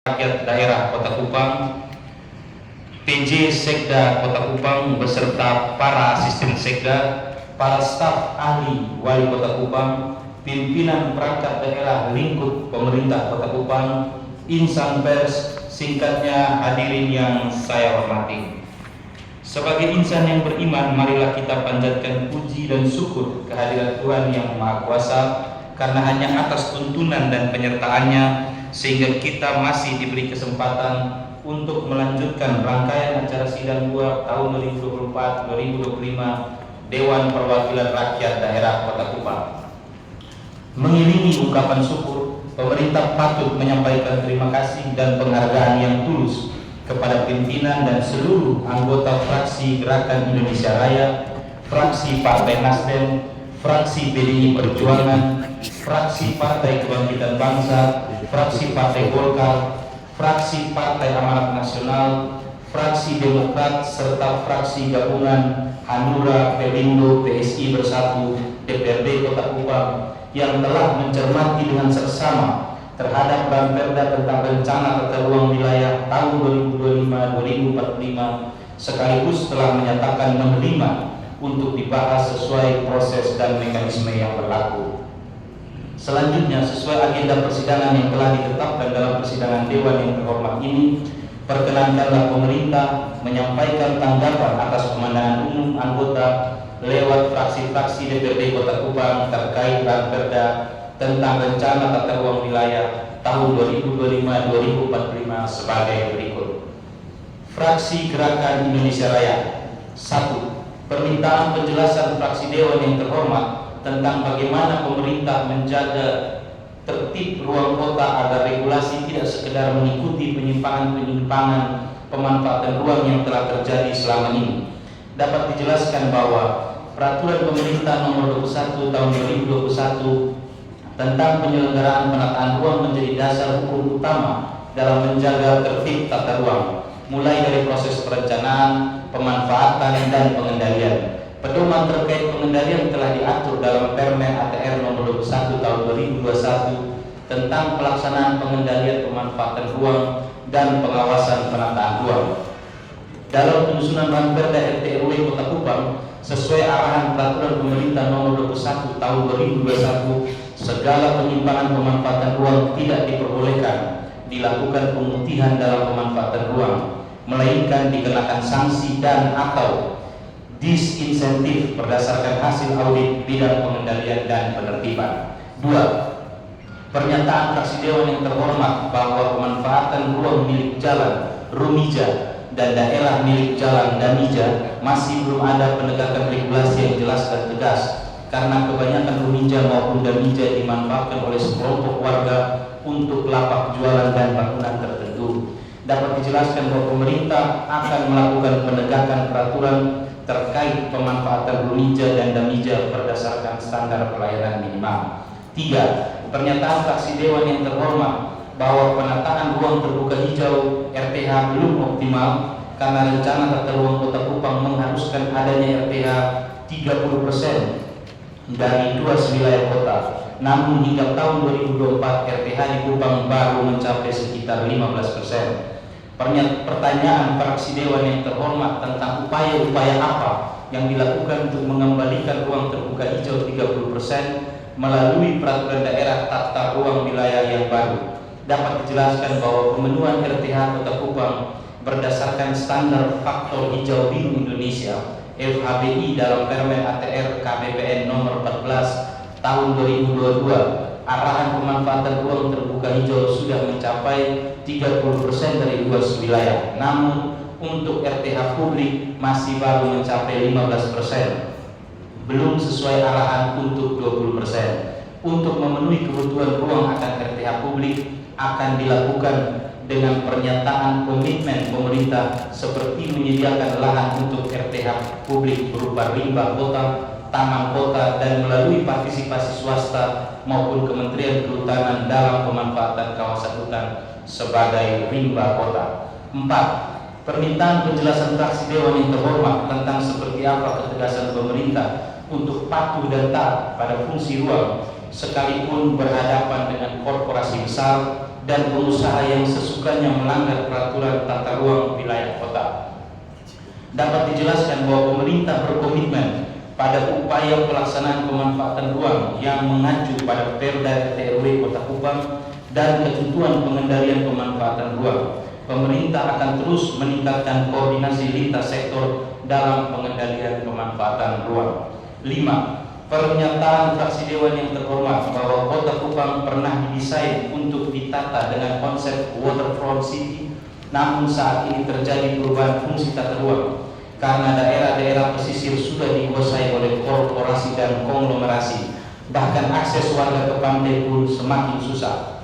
Rakyat Daerah Kota Kupang, PJ Sekda Kota Kupang beserta para asisten Sekda, para staf ahli Wali Kota Kupang, pimpinan perangkat daerah lingkup pemerintah Kota Kupang, insan pers, singkatnya hadirin yang saya hormati. Sebagai insan yang beriman, marilah kita panjatkan puji dan syukur kehadirat Tuhan Yang Maha Kuasa, karena hanya atas tuntunan dan penyertaannya sehingga kita masih diberi kesempatan untuk melanjutkan rangkaian acara sidang 2 tahun 2024-2025 Dewan Perwakilan Rakyat Daerah Kota Kupang. Mengiringi ungkapan syukur, pemerintah patut menyampaikan terima kasih dan penghargaan yang tulus kepada pimpinan dan seluruh anggota fraksi Gerakan Indonesia Raya, fraksi Partai Nasdem, fraksi PDI Perjuangan, fraksi Partai Kebangkitan Bangsa, fraksi Partai Golkar, fraksi Partai Amanat Nasional, fraksi Demokrat, serta fraksi gabungan Hanura, Pelindo, PSI Bersatu, DPRD Kota Kupang yang telah mencermati dengan seksama terhadap Ranperda tentang Rencana Tata Ruang Wilayah tahun 2025-2045 sekaligus telah menyatakan menerima untuk dibahas sesuai proses dan mekanisme yang berlaku. Selanjutnya, sesuai agenda persidangan yang telah ditetapkan dalam persidangan Dewan yang terhormat ini, perkenankanlah pemerintah menyampaikan tanggapan atas pemandangan umum anggota lewat fraksi-fraksi DPRD Kota Kupang terkait Ranperda tentang Rencana Tata Ruang Wilayah tahun 2025-2045 sebagai berikut. Fraksi Gerakan Indonesia Raya. 1. Permintaan penjelasan fraksi Dewan yang terhormat tentang bagaimana pemerintah menjaga tertib ruang kota agar regulasi tidak sekedar mengikuti penyimpangan-penyimpangan pemanfaatan ruang yang telah terjadi selama ini. Dapat dijelaskan bahwa Peraturan Pemerintah Nomor 21 Tahun 2021 tentang penyelenggaraan penataan ruang menjadi dasar hukum utama dalam menjaga tertib tata ruang, mulai dari proses perencanaan, pemanfaatan, dan pengendalian. Pedoman terkait pengendalian telah diatur dalam Permen ATR Nomor 21 Tahun 2021 tentang pelaksanaan pengendalian pemanfaatan ruang dan pengawasan penataan ruang. Dalam penyusunan Ranperda RT RW Kota Kupang, sesuai arahan Peraturan Pemerintah Nomor 21 Tahun 2021, segala penyimpangan pemanfaatan ruang tidak diperbolehkan dilakukan pemutihan dalam pemanfaatan ruang, melainkan dikenakan sanksi dan atau disinsentif berdasarkan hasil audit bidang pengendalian dan penertiban. 2. Pernyataan fraksi Dewan yang terhormat bahwa pemanfaatan ruang milik jalan, rumija, dan daerah milik jalan, damija masih belum ada penegakan regulasi yang jelas dan tegas karena kebanyakan rumija maupun damija dimanfaatkan oleh sekelompok warga untuk lapak jualan dan bangunan tertentu. Dapat dijelaskan bahwa pemerintah akan melakukan penegakan peraturan terkait pemanfaatan rumija dan damija berdasarkan standar pelayanan minimal. 3. Pernyataan fraksi Dewan yang terhormat bahwa penataan ruang terbuka hijau RTH belum optimal karena Rencana Tata Ruang Kota Kupang mengharuskan adanya RTH 30% dari luas wilayah kota. Namun hingga tahun 2024 RTH di Kupang baru mencapai sekitar 15%. Pertanyaan fraksi Dewan yang terhormat tentang upaya-upaya apa yang dilakukan untuk mengembalikan ruang terbuka hijau 30% melalui Peraturan Daerah Tata Ruang Wilayah yang baru. Dapat dijelaskan bahwa pemenuhan RTH Kota Kupang berdasarkan standar faktor hijau biru Indonesia FHBI dalam Permen ATR KBPN Nomor 14 Tahun 2022. Arahan pemanfaatan ruang terbuka hijau sudah mencapai 30% dari luas wilayah. Namun untuk RTH publik masih baru mencapai 15%. Belum sesuai arahan untuk 20%. Untuk memenuhi kebutuhan ruang akan RTH publik akan dilakukan dengan pernyataan komitmen pemerintah seperti menyediakan lahan untuk RTH publik berupa limbah kota, taman kota, dan melalui partisipasi swasta maupun Kementerian Kehutanan dalam pemanfaatan kawasan hutan sebagai limbah kota. 4. Permintaan penjelasan fraksi Dewan yang terhormat tentang seperti apa ketegasan pemerintah untuk patuh dan taat pada fungsi ruang sekalipun berhadapan dengan korporasi besar dan pengusaha yang sesuka kesukaannya melanggar peraturan tata ruang wilayah kota. Dapat dijelaskan bahwa pemerintah berkomitmen pada upaya pelaksanaan pemanfaatan ruang yang mengacu pada Perda RT/RW Kota Kupang dan ketentuan pengendalian pemanfaatan ruang. Pemerintah akan terus meningkatkan koordinasi lintas sektor dalam pengendalian pemanfaatan ruang. 5. Pernyataan fraksi Dewan yang terhormat bahwa Kota Kupang pernah didesain untuk ditata dengan konsep waterfront city, namun saat ini terjadi perubahan fungsi tata ruang karena daerah-daerah pesisir sudah dikuasai oleh korporasi dan konglomerasi, bahkan akses warga ke pantai pun semakin susah.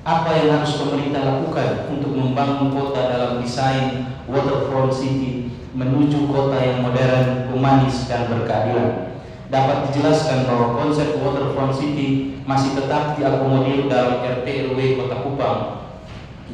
Apa yang harus pemerintah lakukan untuk membangun kota dalam desain waterfront city menuju kota yang modern, humanis, dan berkeadilan? Dapat dijelaskan bahwa konsep waterfront city masih tetap diakomodir dalam RT/RW Kota Kupang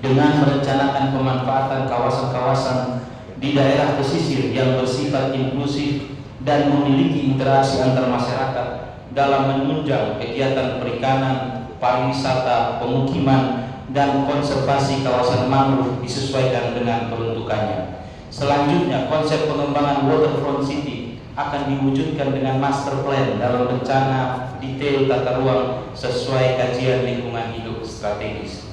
dengan merencanakan pemanfaatan kawasan-kawasan di daerah pesisir yang bersifat inklusif dan memiliki interaksi antar masyarakat dalam menunjang kegiatan perikanan, pariwisata, pemukiman, dan konservasi kawasan mangrove disesuaikan dengan peruntukannya. Selanjutnya, konsep pengembangan waterfront city akan diwujudkan dengan master plan dalam rencana detail tata ruang sesuai kajian lingkungan hidup strategis.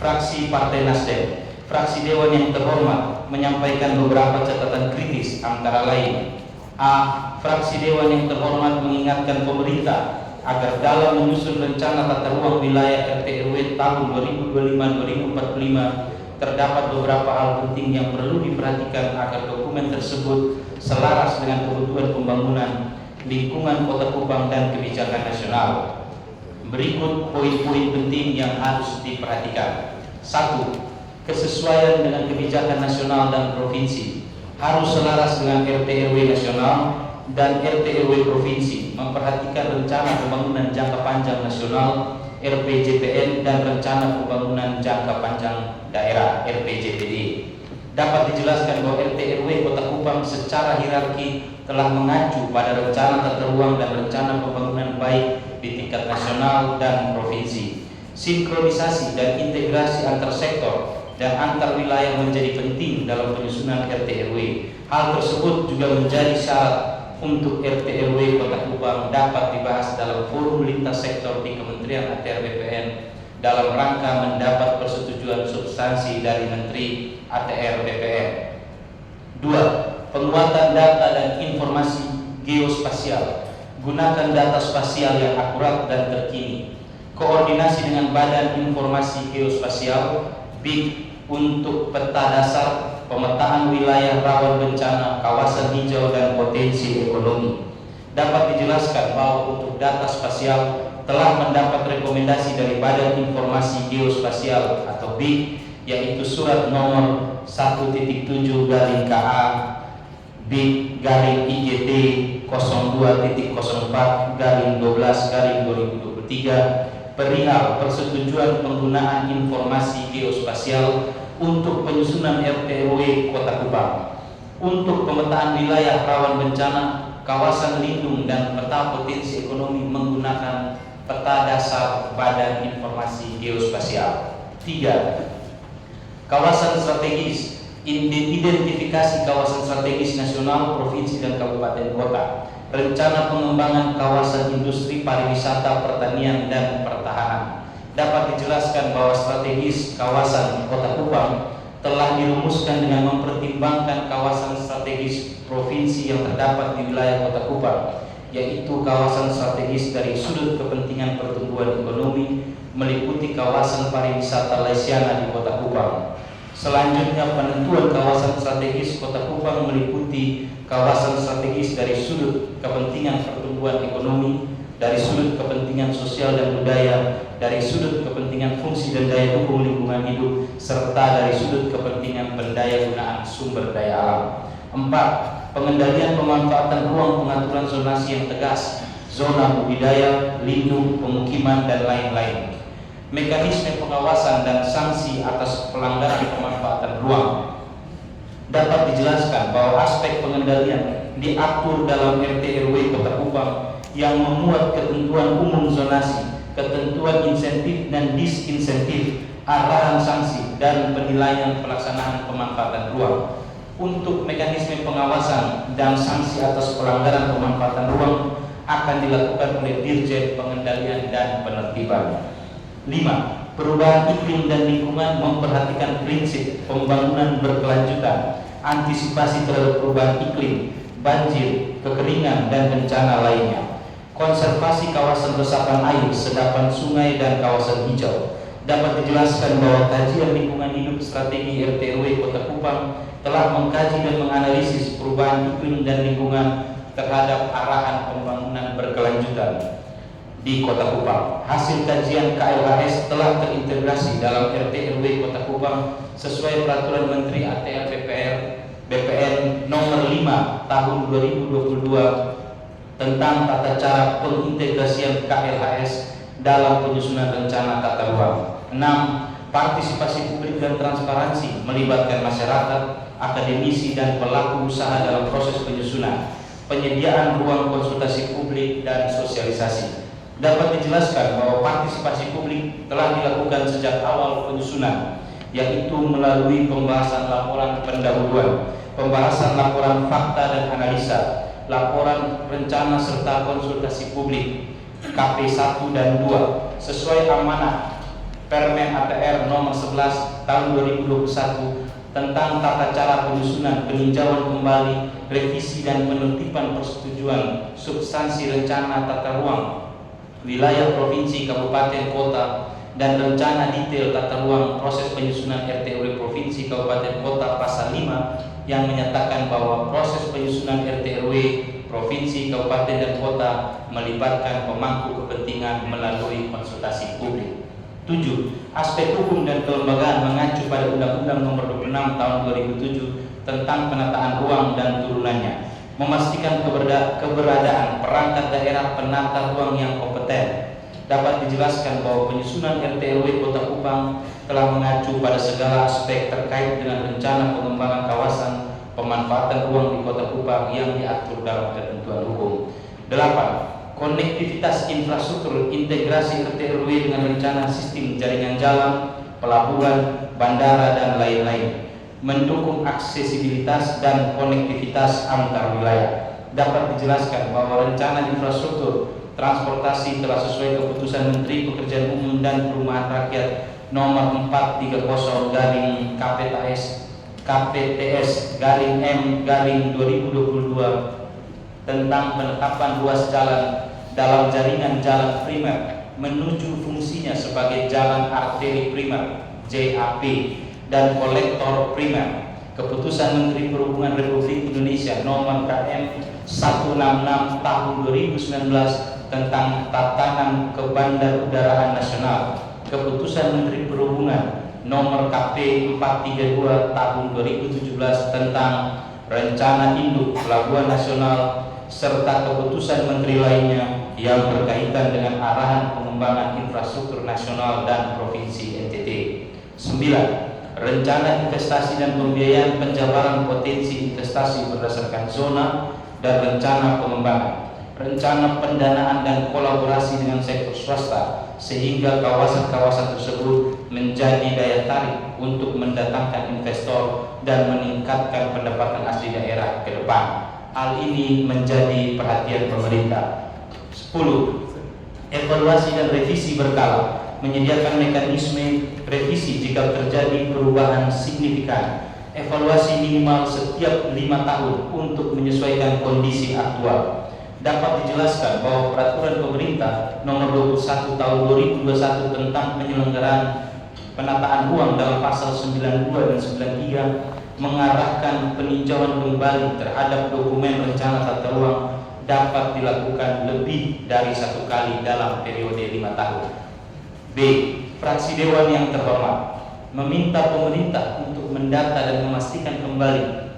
Fraksi Partai Nasdem, fraksi Dewan yang terhormat menyampaikan beberapa catatan kritis antara lain: A. Fraksi Dewan yang terhormat mengingatkan pemerintah agar dalam menyusun rencana tata ruang wilayah RT/RW tahun 2025-2045 terdapat beberapa hal penting yang perlu diperhatikan agar dokumen tersebut selaras dengan kebutuhan pembangunan lingkungan Kota Kupang dan kebijakan nasional. Berikut poin-poin penting yang harus diperhatikan. 1. Kesesuaian dengan kebijakan nasional dan provinsi harus selaras dengan RT/RW nasional dan RT/RW provinsi, memperhatikan rencana pembangunan jangka panjang nasional RPJPN dan rencana pembangunan jangka panjang daerah RPJPD. Dapat dijelaskan bahwa RT/RW Kota Kupang secara hierarki telah mengacu pada rencana tata ruang dan rencana pembangunan baik di tingkat nasional dan provinsi. Sinkronisasi dan integrasi antar sektor dan antar wilayah menjadi penting dalam penyusunan RT/RW. Hal tersebut juga menjadi syarat untuk RT/RW Kota Kupang dapat dibahas dalam forum lintas sektor di Kementerian ATR BPN dalam rangka mendapat persetujuan substansi dari Menteri ATR BPN. 2. Penguatan data dan informasi geospasial. Gunakan data spasial yang akurat dan terkini. Koordinasi dengan Badan Informasi Geospasial BIG untuk peta dasar pemetaan wilayah rawan bencana, kawasan hijau, dan potensi ekonomi. Dapat dijelaskan bahwa untuk data spasial telah mendapat rekomendasi dari Badan Informasi Geospasial atau BIG, yaitu surat nomor 1.7/KA BIG IGT 02.04/12/2023 perihal persetujuan penggunaan informasi geospasial untuk penyusunan RT/RW Kota Kupang untuk pemetaan wilayah rawan bencana, kawasan lindung, dan peta potensi ekonomi menggunakan peta dasar Badan Informasi Geospasial. 3. Kawasan strategis. Identifikasi kawasan strategis nasional, provinsi, dan kabupaten kota. Rencana pengembangan kawasan industri, pariwisata, pertanian, dan pertahanan. Dapat dijelaskan bahwa strategis kawasan Kota Kupang telah dirumuskan dengan mempertimbangkan kawasan strategis provinsi yang terdapat di wilayah Kota Kupang, yaitu kawasan strategis dari sudut kepentingan pertumbuhan ekonomi meliputi kawasan pariwisata Laisiana di Kota Kupang. Selanjutnya, penentuan kawasan strategis Kota Kupang meliputi kawasan strategis dari sudut kepentingan pertumbuhan ekonomi, dari sudut kepentingan sosial dan budaya, dari sudut kepentingan fungsi dan daya dukung lingkungan hidup, serta dari sudut kepentingan pendayagunaan sumber daya alam. 4. Pengendalian pemanfaatan ruang, pengaturan zonasi yang tegas, zona budidaya, lindung, pemukiman, dan lain-lain. Mekanisme pengawasan dan sanksi atas pelanggaran pemanfaatan ruang. Dapat dijelaskan bahwa aspek pengendalian diatur dalam RT/RW Kota Kupang yang memuat ketentuan umum zonasi, ketentuan insentif dan disinsentif arahan sanksi, dan penilaian pelaksanaan pemanfaatan ruang. Untuk mekanisme pengawasan dan sanksi atas pelanggaran pemanfaatan ruang akan dilakukan oleh Dirjen Pengendalian dan Penertiban. 5. Perubahan iklim dan lingkungan memperhatikan prinsip pembangunan berkelanjutan, antisipasi terhadap perubahan iklim, banjir, kekeringan, dan bencana lainnya. Konservasi kawasan resapan air, sedapan sungai, dan kawasan hijau. Dapat dijelaskan bahwa kajian lingkungan hidup strategi RT/RW Kota Kupang telah mengkaji dan menganalisis perubahan iklim dan lingkungan terhadap arahan pembangunan berkelanjutan di Kota Kupang. Hasil kajian KLHS telah terintegrasi dalam RT/RW Kota Kupang sesuai Peraturan Menteri ATR BPN Nomor 5 Tahun 2022 tentang tata cara pengintegrasian KLHS dalam penyusunan rencana tata ruang. 6. Partisipasi publik dan transparansi melibatkan masyarakat, akademisi, dan pelaku usaha dalam proses penyusunan, penyediaan ruang konsultasi publik, dan sosialisasi. Dapat dijelaskan bahwa partisipasi publik telah dilakukan sejak awal penyusunan, yaitu melalui pembahasan laporan pendahuluan, pembahasan laporan fakta dan analisa, laporan rencana serta konsultasi publik KP 1 dan 2 sesuai amanah Permen ATR Nomor 11 Tahun 2021 tentang tata cara penyusunan, peninjauan kembali, revisi, dan penertiban persetujuan substansi rencana tata ruang wilayah provinsi, kabupaten, kota, dan rencana detail tata ruang proses penyusunan RT/RW provinsi, kabupaten, kota pasal 5 yang menyatakan bahwa proses penyusunan RT/RW provinsi, kabupaten, dan kota melibatkan pemangku kepentingan melalui konsultasi publik. 7. Aspek hukum dan kelembagaan mengacu pada Undang-Undang Nomor 26 Tahun 2007 tentang penataan ruang dan turunannya, memastikan keberadaan perangkat daerah penata ruang yang kompeten. Dapat dijelaskan bahwa penyusunan RT/RW Kota Kupang telah mengacu pada segala aspek terkait dengan rencana pengembangan kawasan pemanfaatan ruang di Kota Kupang yang diatur dalam ketentuan hukum. 8. Konektivitas infrastruktur integrasi RT/RW dengan rencana sistem jaringan jalan, pelabuhan, bandara, dan lain-lain, mendukung aksesibilitas dan konektivitas antar wilayah. Dapat dijelaskan bahwa rencana infrastruktur transportasi telah sesuai keputusan Menteri Pekerjaan Umum dan Perumahan Rakyat Nomor 430/KPTS/M/2022 tentang penetapan ruas jalan dalam jaringan jalan primer menuju fungsinya sebagai jalan arteri primer JAP dan kolektor primer. Keputusan Menteri Perhubungan Republik Indonesia Nomor KM 166 Tahun 2019 tentang tatanan kebandarudaraan nasional. Keputusan Menteri Perhubungan Nomor KP 432 Tahun 2017 tentang rencana induk pelabuhan nasional, serta keputusan menteri lainnya yang berkaitan dengan arahan pengembangan infrastruktur nasional dan provinsi NTT. 9. Rencana investasi dan pembiayaan penjabaran potensi investasi berdasarkan zona dan rencana pengembangan, rencana pendanaan dan kolaborasi dengan sektor swasta sehingga kawasan-kawasan tersebut menjadi daya tarik untuk mendatangkan investor dan meningkatkan pendapatan asli daerah ke depan. Hal ini menjadi perhatian pemerintah. 10. Evaluasi dan revisi berkala, menyediakan mekanisme revisi jika terjadi perubahan signifikan. Evaluasi minimal setiap 5 tahun untuk menyesuaikan kondisi aktual. Dapat dijelaskan bahwa Peraturan Pemerintah Nomor 21 Tahun 2021 tentang penyelenggaraan penataan ruang dalam pasal 92 dan 93 mengarahkan peninjauan kembali terhadap dokumen rencana tata ruang dapat dilakukan lebih dari 1 kali dalam periode 5 tahun. B. Fraksi Dewan yang terhormat meminta pemerintah untuk mendata dan memastikan kembali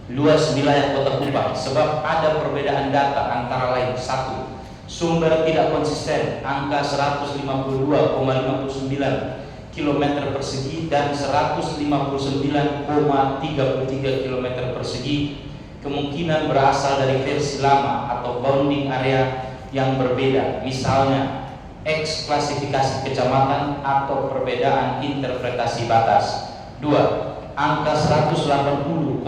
luas wilayah Kota Kupang sebab ada perbedaan data antara lain: 1. Sumber tidak konsisten, angka 152,59 km persegi dan 159,33 km persegi kemungkinan berasal dari versi lama atau bounding area yang berbeda, misalnya X klasifikasi kecamatan atau perbedaan interpretasi batas. 2. Angka 180,27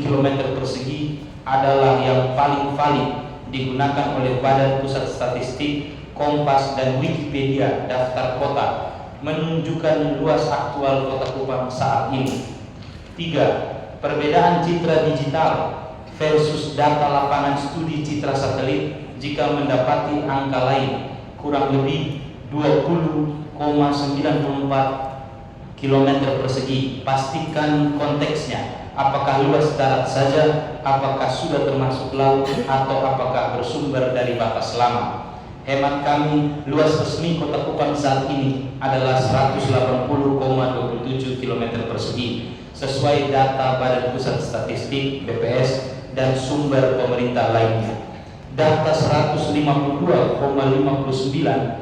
km persegi adalah yang paling valid digunakan oleh Badan Pusat Statistik, Kompas, dan Wikipedia daftar kota menunjukkan luas aktual Kota Kupang saat ini. 3. Perbedaan citra digital versus data lapangan studi citra satelit jika mendapati angka lain kurang lebih 20,94 km persegi. Pastikan konteksnya, apakah luas darat saja, apakah sudah termasuk laut, atau apakah bersumber dari batas lama. Hemat kami, luas resmi Kota Kupang saat ini adalah 180,27 km persegi sesuai data Badan Pusat Statistik (BPS) dan sumber pemerintah lainnya. Data 152,59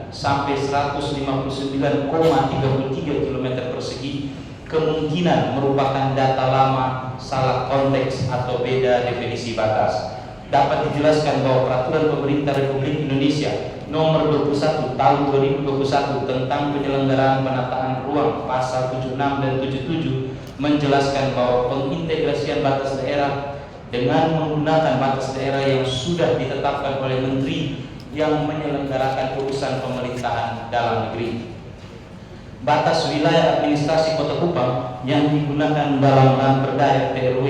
sampai 159,33 km persegi kemungkinan merupakan data lama, salah konteks, atau beda definisi batas. Dapat dijelaskan bahwa Peraturan Pemerintah Republik Indonesia Nomor 21 Tahun 2021 tentang penyelenggaraan penataan ruang pasal 76 dan 77 menjelaskan bahwa pengintegrasian batas daerah dengan menggunakan batas daerah yang sudah ditetapkan oleh Menteri yang menyelenggarakan urusan pemerintahan dalam negeri. Batas wilayah administrasi Kota Kupang yang digunakan dalam Ranperda RT/RW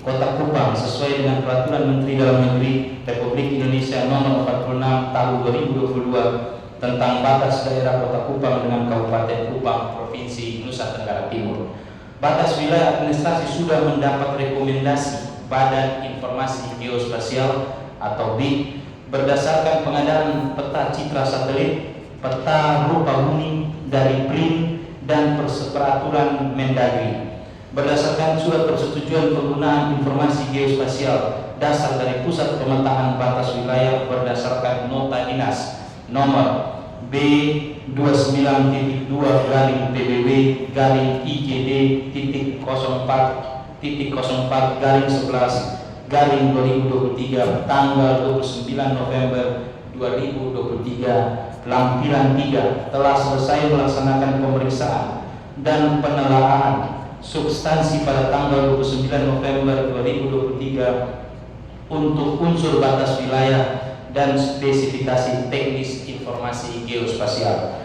Kota Kupang sesuai dengan Peraturan Menteri Dalam Negeri Republik Indonesia Nomor 46 Tahun 2022 tentang batas daerah Kota Kupang dengan Kabupaten Kupang, Provinsi Nusa Tenggara Timur. Batas wilayah administrasi sudah mendapat rekomendasi Badan Informasi Geospasial atau BIG berdasarkan pengadaan peta citra satelit, peta rupa bumi dari BRIN dan peraturan Mendagri. Berdasarkan surat persetujuan penggunaan informasi geospasial dasar dari Pusat Pemetaan Batas Wilayah berdasarkan nota dinas nomor B29.2-PBB-PB-04.04/11/2023 tanggal 29 November 2023 lampiran 3 telah selesai melaksanakan pemeriksaan dan penelaahan substansi pada tanggal 29 November 2023 untuk unsur batas wilayah dan spesifikasi teknis informasi geospasial.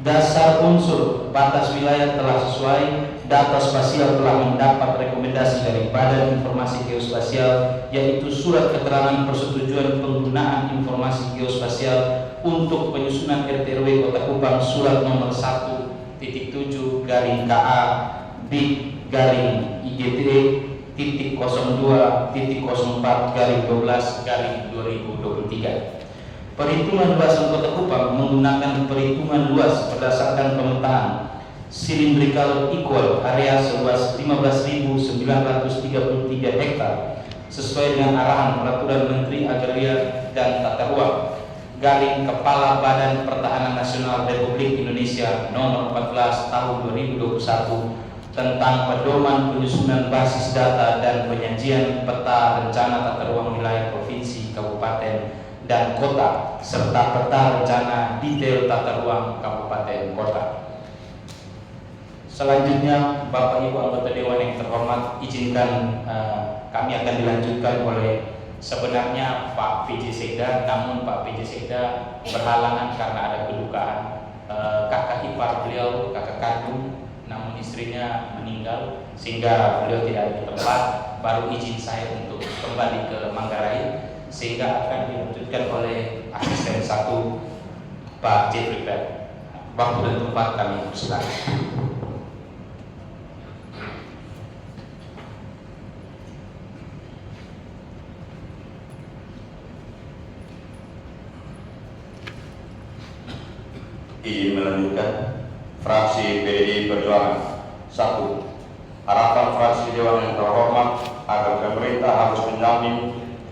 Dasar unsur batas wilayah telah sesuai, data spasial telah mendapat rekomendasi dari Badan Informasi Geospasial, yaitu surat keterangan persetujuan penggunaan informasi geospasial untuk penyusunan RT/RW Kota Kupang surat nomor 1.7/KA BIG-02.04/12/2023. Perhitungan luasan Kota Kupang menggunakan perhitungan luas berdasarkan pemetaan cylindrical equal area seluas 15.933 hektar sesuai dengan arahan Peraturan Menteri Agraria dan Tata Ruang garing Kepala Badan Pertahanan Nasional Republik Indonesia Nomor 14 Tahun 2021 tentang pedoman penyusunan basis data dan penyajian peta rencana tata ruang wilayah provinsi, kabupaten, dan kota serta peta rencana detail tata ruang kabupaten kota. Selanjutnya, Bapak Ibu anggota Dewan yang terhormat, izinkan kami akan dilanjutkan oleh sebenarnya Pak PJ Sekda, namun Pak PJ Sekda berhalangan karena ada kedukaan kakak ipar beliau, kakak kandung, namun istrinya meninggal sehingga beliau tidak ada di tempat. Baru izin saya untuk kembali ke Manggarai sehingga akan dilanjutkan oleh asisten 1 Pak Jeffrey Pell. Waktu dan tempat kami persilakan. Izin melanjutkan. Fraksi PDI Perjuangan. 1. Harapan fraksi Dewan yang terhormat agar pemerintah harus menjamin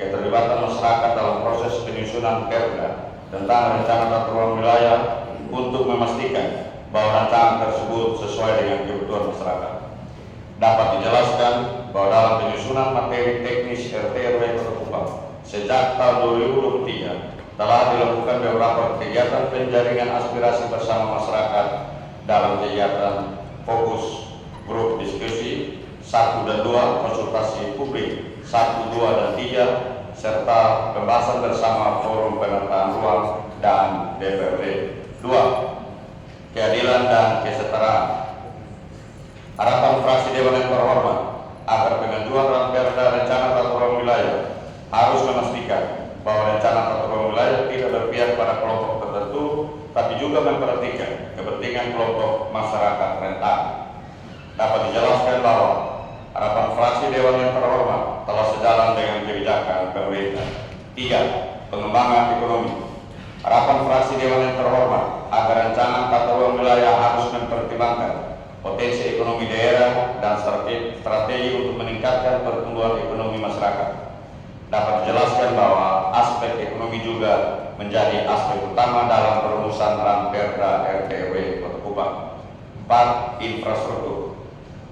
keterlibatan masyarakat dalam proses penyusunan Perda tentang rencana tata ruang wilayah untuk memastikan bahwa rancangan tersebut sesuai dengan kebutuhan masyarakat. Dapat dijelaskan bahwa dalam penyusunan materi teknis RT/RW Kota Kupang sejak tahun 2023 telah dilakukan beberapa kegiatan penjaringan aspirasi bersama masyarakat dalam kegiatan fokus grup diskusi 1 dan 2, konsultasi publik 1, 2, dan 3, serta pembahasan bersama forum penataan ruang dan DPRD. 2. Keadilan dan kesetaraan. Harapan fraksi Dewan yang terhormat agar pengajuan Ranperda rencana tata ruang wilayah harus memastikan bahwa rencana tata ruang wilayah tidak berpihak pada kelompok tertentu, tapi juga memperhatikan kepentingan kelompok masyarakat rentan. Dapat dijelaskan bahwa harapan fraksi Dewan yang terhormat telah sejalan dengan kebijakan pemerintah. 3. Pengembangan ekonomi. Harapan fraksi Dewan yang terhormat agar rencana tata ruang wilayah harus mempertimbangkan potensi ekonomi daerah dan strategi untuk meningkatkan pertumbuhan ekonomi masyarakat. Dapat dijelaskan bahwa aspek ekonomi juga menjadi aspek utama dalam perumusan Ranperda RT/RW Kota Kupang. 4. Infrastruktur.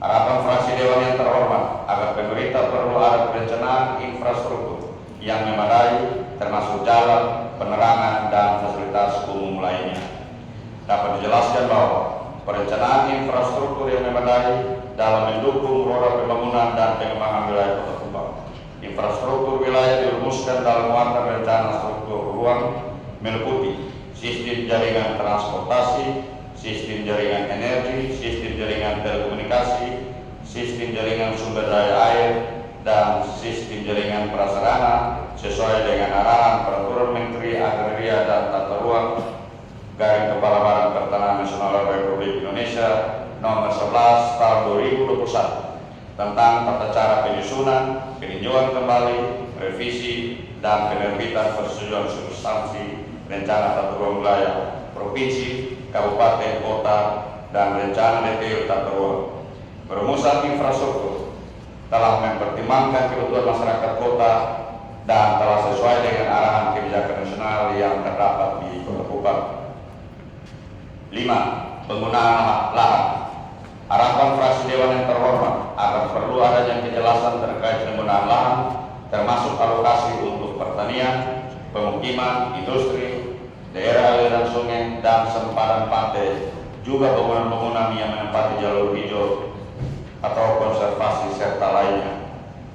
Harapan fraksi Dewan yang terhormat agar pemerintah perlu ada perencanaan infrastruktur yang memadai, termasuk jalan, penerangan, dan fasilitas umum lainnya. Dapat dijelaskan bahwa perencanaan infrastruktur yang memadai dalam mendukung roda pembangunan dan pengembangan wilayah Kota Kupang. Infrastruktur wilayah dirumuskan dalam muatan rencana struktur ruang meliputi sistem jaringan transportasi, sistem jaringan energi, sistem jaringan telekomunikasi, sistem jaringan sumber daya air, dan sistem jaringan prasarana sesuai dengan arahan Peraturan Menteri Agraria dan Tata Ruang Garing Kepala Badan Pertanahan Nasional Republik Indonesia Nomor 11 Tahun 2021 tentang tata cara penyusunan, peninjauan kembali, revisi, dan penerbitan persetujuan substansi rencana tata ruang wilayah provinsi, kabupaten, kota, dan rencana detail tata ruang. Perumusan infrastruktur telah mempertimbangkan kebutuhan masyarakat kota dan telah sesuai dengan arahan kebijakan nasional yang terdapat di Kota Kupang. 5. Penggunaan lahan. Harapan fraksi Dewan yang terhormat agar perlu adanya kejelasan terkait penggunaan lahan, termasuk alokasi untuk pertanian, pemukiman, industri, daerah aliran sungai, dan sempadan pantai, juga bangunan-bangunan yang menempati jalur hijau atau konservasi serta lainnya.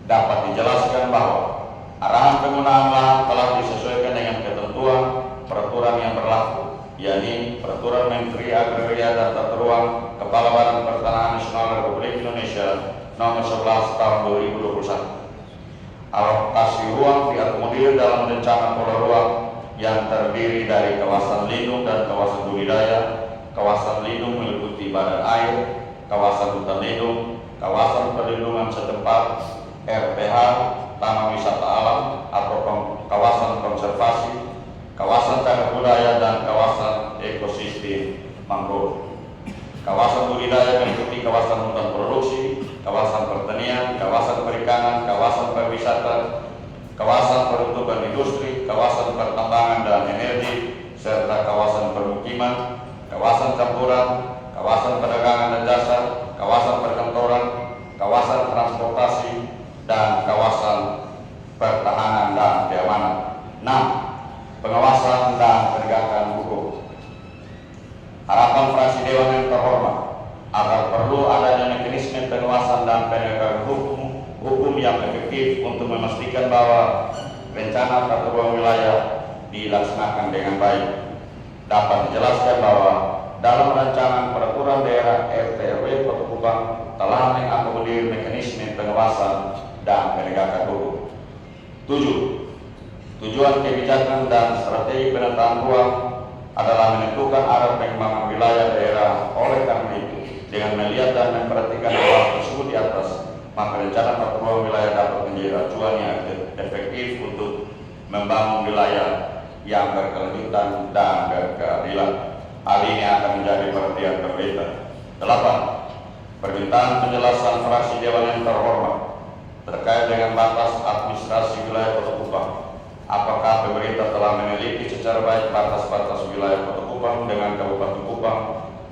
Dapat dijelaskan bahwa arahan penggunaan lahan telah disesuaikan dengan ketentuan peraturan yang berlaku, yakni Peraturan Menteri Agraria dan Tata Ruang Kepala Badan Pertanahan Nasional Republik Indonesia Nomor 11 Tahun 2021. Alokasi ruang diakomodir dalam rencana pola ruang yang terdiri dari kawasan lindung dan kawasan budidaya. Kawasan lindung meliputi badan air, kawasan hutan lindung, kawasan perlindungan setempat, RPH, taman wisata alam atau kawasan konservasi, kawasan cagar budaya, dan kawasan ekosistem mangrove. Kawasan budidaya meliputi kawasan hutan produksi, kawasan pertanian, kawasan perikanan, kawasan pariwisata, kawasan peruntukan industri, kawasan pertambangan dan energi, serta kawasan permukiman, kawasan campuran, kawasan perdagangan dan jasa, kawasan perkantoran, kawasan transportasi, dan kawasan pertahanan dan keamanan. 6. Pengawasan dan penegakan hukum. Harapan fraksi Dewan yang terhormat agar perlu adanya mekanisme pengawasan dan penegakan hukum yang efektif untuk memastikan bahwa rencana tata ruang wilayah dilaksanakan dengan baik. Dapat dijelaskan bahwa dalam rancangan peraturan daerah RT/RW Kota Kupang telah mengakomodir mekanisme pengawasan dan penegakan hukum. 7. Tujuan kebijakan dan strategi penataan ruang adalah menentukan arah pengembangan wilayah daerah. Oleh karena itu, dengan melihat dan memperhatikan hal tersebut di atas, maka rencana tata ruang wilayah dapat menjadi acuan yang efektif untuk membangun wilayah yang berkelanjutan dan berkeadilan. Hal ini akan menjadi perhatian pemerintah. 8. Permintaan penjelasan fraksi Dewan yang terhormat terkait dengan batas administrasi wilayah Kota Kupang. Apakah pemerintah telah meneliti secara baik batas-batas wilayah Kota Kupang dengan Kabupaten Kupang?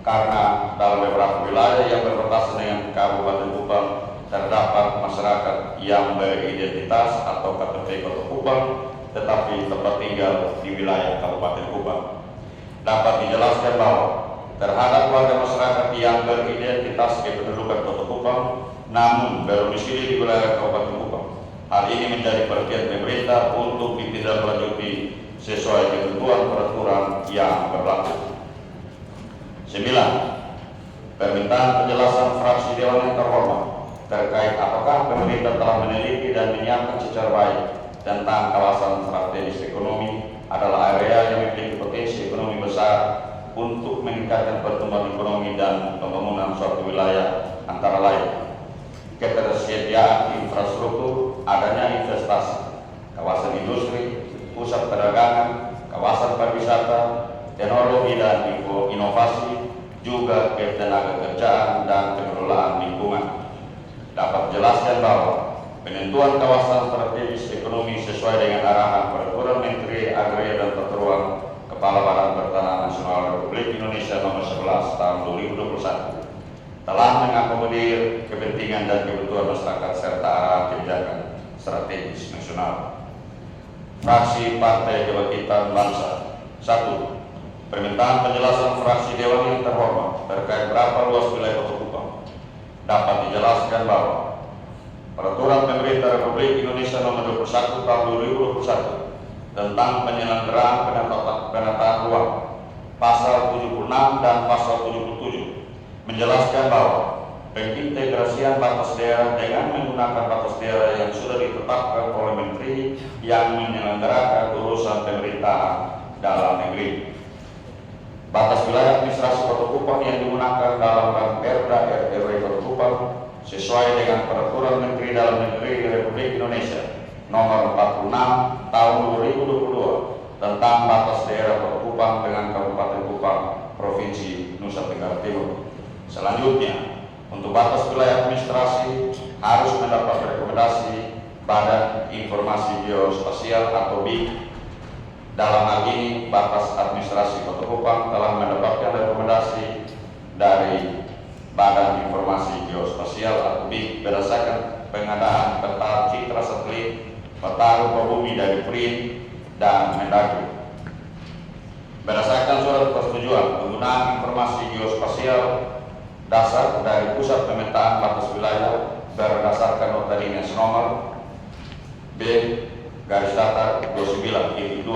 Karena dalam beberapa wilayah yang berbatasan dengan Kabupaten Kupang terdapat masyarakat yang beridentitas atau KTP Kota Kupang tetapi tempat tinggal di wilayah Kabupaten Kupang. Dapat dijelaskan bahwa terhadap warga masyarakat yang beridentitas kependudukan Kota Kupang namun berdomisili di wilayah Kabupaten Kupang, hal ini menjadi perhatian pemerintah untuk ditindaklanjuti sesuai ketentuan peraturan yang berlaku. 9. Permintaan penjelasan fraksi Dewan yang terhormat terkait apakah pemerintah telah meneliti dan menyiapkan secara baik tentang kawasan strategis ekonomi adalah area yang memiliki potensi ekonomi besar untuk meningkatkan pertumbuhan ekonomi dan pembangunan suatu wilayah, antara lain ketersediaan infrastruktur, adanya investasi, kawasan industri, pusat perdagangan, kawasan pariwisata, teknologi dan inovasi, juga ketenaga kerjaan dan pengelolaan lingkungan. Dapat dijelaskan bahwa penentuan kawasan strategis ekonomi sesuai dengan arahan Peraturan Menteri Agraria dan Tata Ruang Kepala Badan Pertanahan Nasional Republik Indonesia Nomor 11 Tahun 2021 telah mengakomodir kepentingan dan kebutuhan masyarakat serta arahan kebijakan strategis nasional. Fraksi Partai Kebangkitan Bangsa. 1. Permintaan penjelasan fraksi Dewan yang terhormat terkait berapa luas wilayah Kota Kupang. Dapat dijelaskan bahwa Peraturan Pemerintah Republik Indonesia Nomor 21 Tahun 2021 tentang penyelenggaraan penataan ruang Pasal 76 dan Pasal 77 menjelaskan bahwa pengintegrasian batas daerah dengan menggunakan batas daerah yang sudah ditetapkan oleh Menteri yang menyelenggarakan urusan pemerintahan dalam negeri. Batas wilayah administrasi Kota Kupang yang digunakan dalam Perda RW Kota Kupang sesuai dengan Peraturan Menteri Dalam Negeri Republik Indonesia Nomor 46 Tahun 2022 tentang batas daerah Kota Kupang dengan Kabupaten Kupang, Provinsi Nusa Tenggara Timur. Selanjutnya, untuk batas wilayah administrasi harus mendapat rekomendasi Badan Informasi Geospasial atau BIG. Dalam hal ini, batas administrasi Kota Kupang telah mendapatkan rekomendasi dari Badan Informasi Geospasial atau BIG berdasarkan pengadaan peta citra satelit, peta rupa bumi dari PRIN dan Mendagri. Berdasarkan surat persetujuan penggunaan informasi geospasial dasar dari Pusat Pemetaan Batas Wilayah berdasarkan nota dinas nomor B garis datar 29.2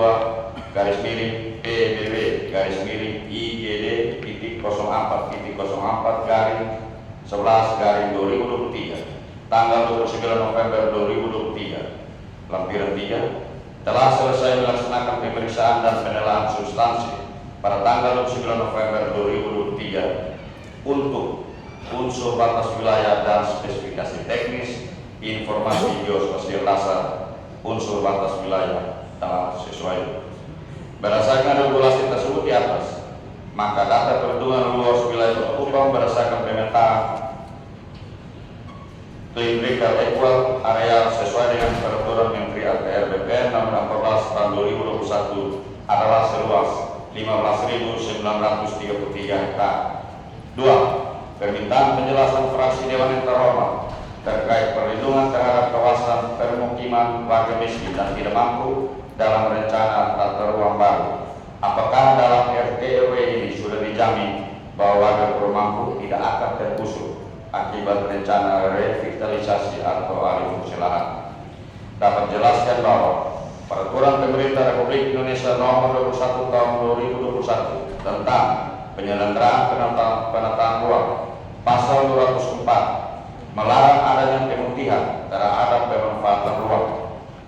garis miring PBB garis miring IGD titik 04.04 garing 11 garing 2023 tanggal 29 November 2023. Lampiran 3 telah selesai melaksanakan pemeriksaan dan penilaian substansi pada tanggal 29 November 2023 untuk unsur batas wilayah dan spesifikasi teknis informasi geospasial dasar unsur batas wilayah telah sesuai. Berdasarkan regulasi tersebut di atas, maka data perhitungan luas wilayah Kota Kupang berdasarkan pemetaan cylindrical equal area sesuai dengan Peraturan Menteri ATR BPN Nomor 14 Tahun 2021 adalah seluas 15.933 hektar. 2. Permintaan penjelasan fraksi Dewan yang terhormat terkait perlindungan terhadap kawasan permukiman warga miskin dan tidak mampu dalam rencana tata ruang baru. Apakah dalam RT/RW ini sudah dijamin bahwa warga kurang mampu tidak akan tergusur akibat rencana revitalisasi atau alih fungsi lahan? Dapat jelaskan bahwa Peraturan Pemerintah Republik Indonesia Nomor 21 Tahun 2021 tentang penyelenggaraan penataan ruang Pasal 204 melarang adanya pemutihan terhadap pemanfaatan ruang.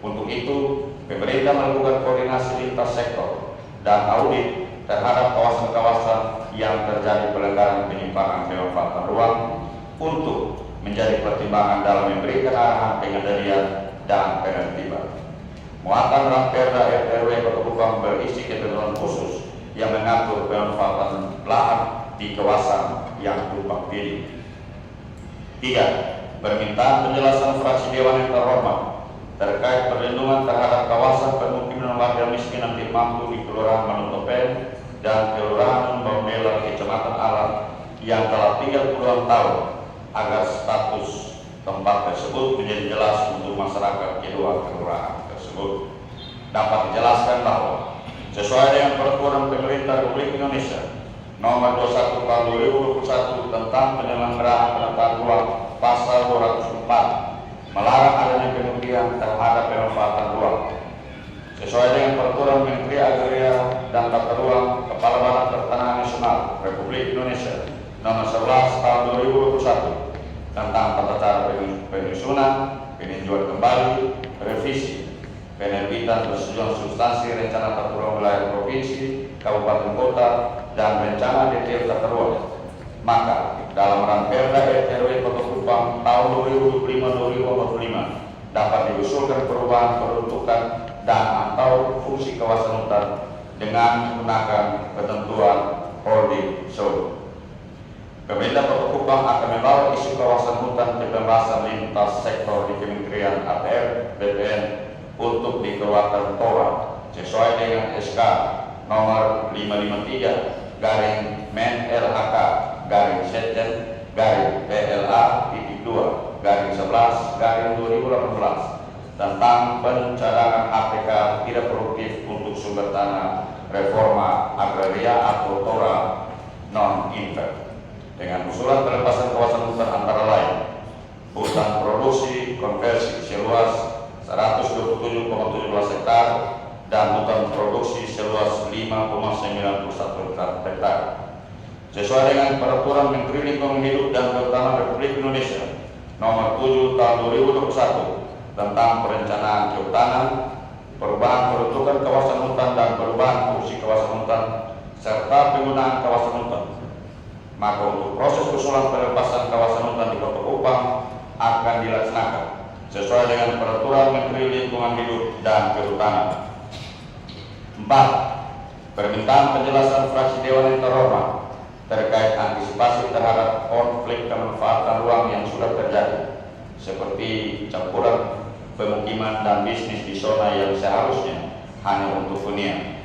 Untuk itu, pemerintah melakukan koordinasi lintas sektor dan audit terhadap kawasan-kawasan yang terjadi pelanggaran penyimpangan pemanfaatan ruang untuk menjadi pertimbangan dalam memberikan arahan pengendalian dan penertiban. Muatan dalam Perda RW Kota Kupang berisi ketentuan khusus yang mengatur pemanfaatan lahan di kawasan yang tumpang tindih. 3. Permintaan penjelasan fraksi Dewan yang terhormat terkait perlindungan terhadap kawasan permukiman warga miskin dan tidak mampu di Kelurahan Manutopen dan Kelurahan Bambela, Kecamatan Alam yang telah tinggal puluhan tahun agar status tempat tersebut menjadi jelas untuk masyarakat kedua kelurahan tersebut. dapat dijelaskan bahwa sesuai dengan peraturan pemerintah Republik Indonesia nomor 21 tahun 2021 tentang penyelenggaraan penataan ruang pasal 204 melarang adanya pengujian terhadap pemanfaatan ruang. Sesuai dengan peraturan Menteri Agraria dan Tata Ruang Kepala Badan Pertanahan Nasional Republik Indonesia nomor 11 tahun 2021 tentang tata cara penyusunan, peninjauan kembali, revisi, penerbitan persetujuan substansi rencana tata ruang wilayah provinsi, kabupaten kota, dan rencana detail tata ruang. Maka dalam Ranperda RT/RW Kota Kupang tahun 2005-2045 dapat diusulkan perubahan peruntukan dan atau fungsi kawasan hutan dengan menggunakan ketentuan holding zone. Pemerintah Kota Kupang akan membawa isu kawasan hutan ke pembahasan lintas sektor di Kementerian ATR BPN untuk dikeluarkan TORA sesuai dengan SK nomor 553 garing Men LHK garing Setjen garing PLA titik 2 garing 11 garing 2018 tentang pencadangan APK tidak produktif untuk sumber tanah reforma agraria atau TORA non-inver dengan usulan pelepasan kawasan hutan antara lain hutan produksi konversi seluas 127,17 hektar dan hutan produksi seluas 5,91 hektar sesuai dengan peraturan Menteri Lingkungan Hidup dan Kehutanan Republik Indonesia nomor 7 tahun 2021 tentang perencanaan kehutanan, perubahan peruntukan kawasan hutan dan perubahan fungsi kawasan hutan serta penggunaan kawasan hutan. Maka untuk proses usulan pelepasan kawasan hutan di Kota Kupang akan dilaksanakan sesuai dengan peraturan Menteri Lingkungan Hidup dan Kehutanan. 4. Permintaan penjelasan fraksi Dewan yang terhormat terkait antisipasi terhadap konflik kemanfaatan ruang yang sudah terjadi seperti campuran pemukiman dan bisnis di zona yang seharusnya hanya untuk hunian.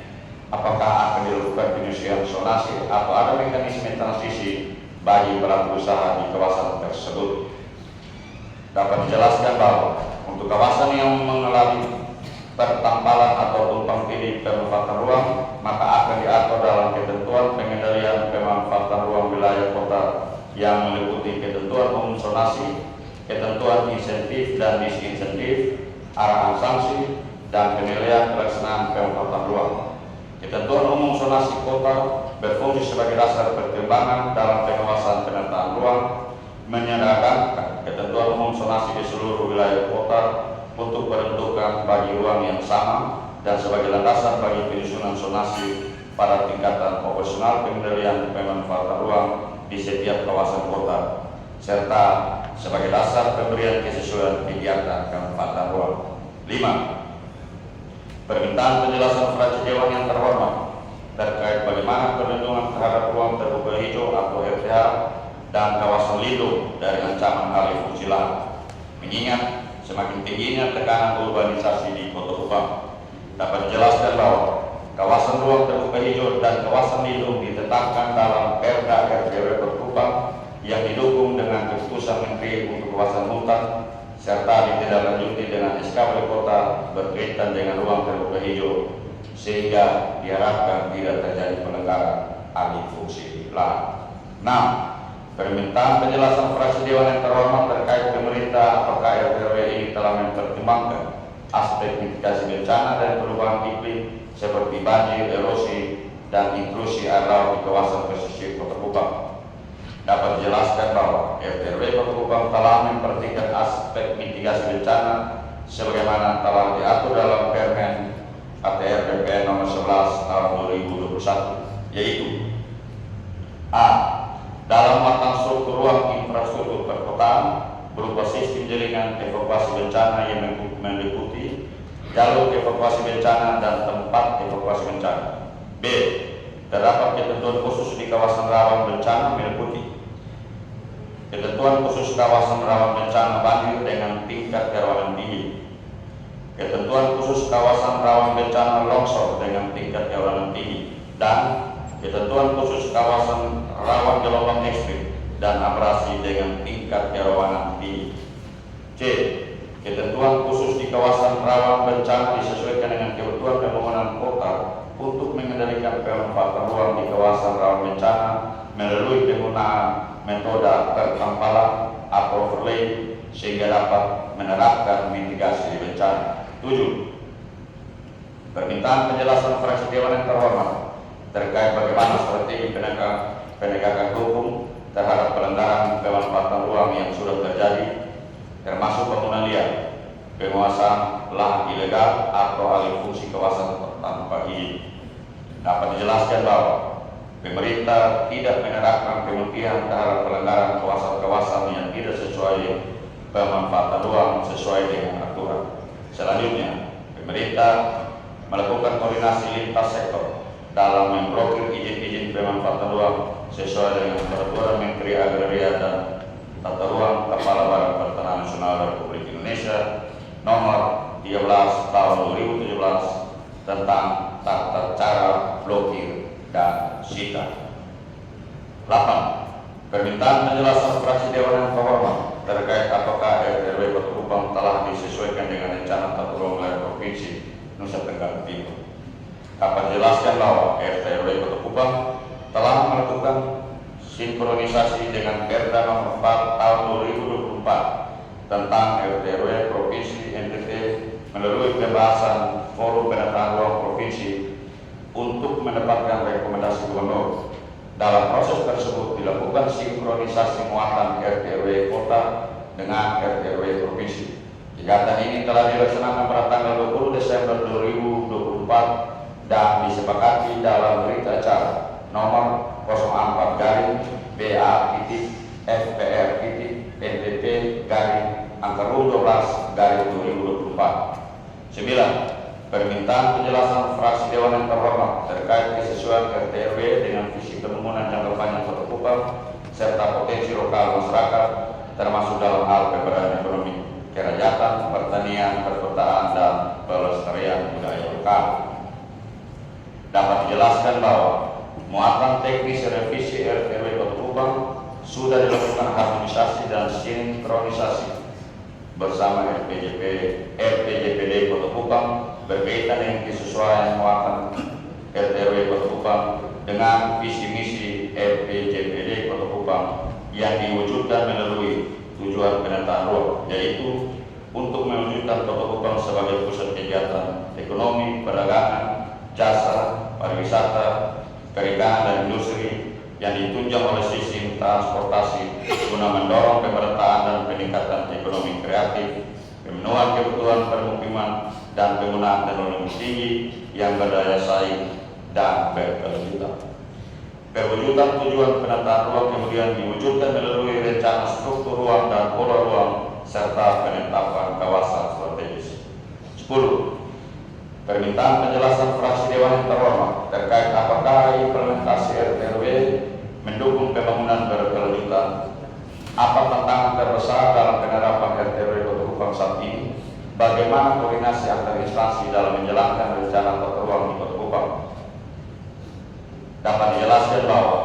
Apakah akan dilakukan penyusunan zonasi atau ada mekanisme transisi bagi pelaku usaha di kawasan tersebut? Dapat dijelaskan bahwa untuk kawasan yang mengalami pertampalan atau tumpang tindih pemanfaatan ruang, maka akan diatur dalam ketentuan pengendalian pemanfaatan ruang wilayah kota yang meliputi ketentuan umum zonasi, ketentuan insentif dan disinsentif, arahan sanksi, dan penilaian pelaksanaan pemanfaatan ruang. Ketentuan umum zonasi kota berfungsi sebagai dasar pertimbangan dalam pengawasan penataan ruang, menyediakan ketentuan umum zonasi di seluruh wilayah kota untuk peruntukan bagi ruang yang sama dan sebagai landasan bagi penyusunan zonasi pada tingkatan operasional pengendalian pemanfaatan ruang di setiap kawasan kota, serta sebagai dasar pemberian kesesuaian kegiatan pemanfaatan ruang. 5. Permintaan penjelasan fraksi Dewan yang terhormat terkait bagaimana perlindungan terhadap ruang terbuka hijau atau RTH dan kawasan lindung dari ancaman alih fungsi lahan, mengingat semakin tingginya tekanan urbanisasi di Kota Kupang. Dapat dijelaskan bahwa kawasan ruang terbuka hijau dan kawasan lindung ditetapkan dalam Perda RT/RW Kota Kupang yang didukung dengan keputusan Menteri untuk kawasan hutan serta ditindaklanjuti dengan SK Wali Kota berkaitan dengan ruang terbuka hijau sehingga diharapkan tidak terjadi pelanggaran alih fungsi lahan. 6. Permintaan penjelasan fraksi Dewan yang terhormat terkait pemerintah apakah RT/RW ini telah mempertimbangkan aspek mitigasi bencana dan perubahan iklim seperti banjir, erosi, dan intrusi air laut di kawasan pesisir Kota Kupang. Dapat dijelaskan bahwa RT/RW Kota Kupang telah memperhatikan aspek mitigasi bencana sebagaimana telah diatur dalam Permen ATR BPN nomor 11 tahun 2021, yaitu A. Dalam matang struktur ruang infrastruktur perkotaan berupa sistem jaringan evakuasi bencana yang meliputi jalur evakuasi bencana dan tempat evakuasi bencana. B. Terdapat ketentuan khusus di kawasan rawan bencana meliputi ketentuan khusus kawasan rawan bencana banjir dengan tingkat kerawanan tinggi, ketentuan khusus kawasan rawan bencana longsor dengan tingkat kerawanan tinggi, dan ketentuan khusus kawasan rawan gelombang ekstrim dan abrasi dengan tingkat kerawanan tinggi. C. Ketentuan khusus di kawasan rawan bencana disesuaikan dengan kebutuhan pembangunan kota untuk mengendalikan pemanfaatan ruang di kawasan rawan bencana melalui penggunaan metode terkampalan atau overlay sehingga dapat menerapkan mitigasi bencana. 7. Permintaan penjelasan fraksi Dewan yang terhormat terkait bagaimana strategi penegakan hukum terhadap pelanggaran pemanfaatan ruang yang sudah terjadi, termasuk bangunan liar, penguasaan lahan ilegal atau alih fungsi kawasan tanpa izin. Dapat dijelaskan bahwa pemerintah tidak menerapkan pemutihan terhadap pelanggaran kawasan-kawasan yang tidak sesuai pemanfaatan ruang sesuai dengan aturan. Selanjutnya, pemerintah melakukan koordinasi lintas sektor dalam memblokir izin-izin pemanfaatan ruang sesuai dengan peraturan Menteri Agraria dan Tata Ruang Kepala Badan Pertanahan Nasional Republik Indonesia nomor 13 tahun 2017 tentang tata cara blokir dan sita. 8. Permintaan penjelasan fraksi Dewan yang terhormat terkait apakah RW Kota Kupang telah disesuaikan dengan rencana tata ruang wilayah provinsi Nusa Tenggara Timur. Dapat dijelaskan bahwa RW Kota Kupang telah melakukan sinkronisasi dengan Perda Nomor 4 Tahun 2024 tentang RW Provinsi NTT melalui pembahasan Forum Penataan Ruang Provinsi untuk mendapatkan rekomendasi gubernur. Dalam proses tersebut dilakukan sinkronisasi muatan RW kota dengan RW provinsi. Kegiatan ini telah dilaksanakan pada tanggal 20 Desember 2024 dan disepakati dalam berita acara nomor 04 garing BA.FPR NTT garing angka 12 garing 2024. 9. Permintaan penjelasan fraksi Dewan yang terhormat terkait kesesuaian RT/RW dengan visi pembangunan jangka panjang Kota Kupang serta potensi lokal masyarakat termasuk dalam hal pemberdayaan ekonomi, kerakyatan, pertanian, perkotaan, dan pelestarian budaya lokal. Dapat dijelaskan bahwa muatan teknis revisi RT/RW Kota Kupang sudah dilakukan harmonisasi dan sinkronisasi bersama RPJPD Kota Kupang berkaitan dengan kesesuaian muatan RT/RW Kota Kupang dengan visi misi RPJPD Kota Kupang yang diwujudkan melalui tujuan penataan ruang, yaitu untuk mewujudkan Kota Kupang sebagai pusat kegiatan ekonomi, perdagangan, jasa, pariwisata, perikanan dan industri yang ditunjang oleh sistem transportasi guna mendorong pemerataan dan peningkatan ekonomi kreatif, pemenuhan kebutuhan permukiman, dan penggunaan teknologi tinggi yang berdaya saing dan berkelanjutan. Perwujudan tujuan penataan ruang kemudian diwujudkan melalui rencana struktur ruang dan pola ruang serta penetapan kawasan strategis. 10. Permintaan penjelasan fraksi Dewan yang terhormat terkait apakah implementasi RT/RW mendukung pembangunan berkelanjutan, apa tantangan terbesar dalam penerapan RT/RW Kota Kupang saat ini, bagaimana koordinasi antar instansi dalam menjalankan rencana tata ruang di Kota Kupang. Dapat dijelaskan bahwa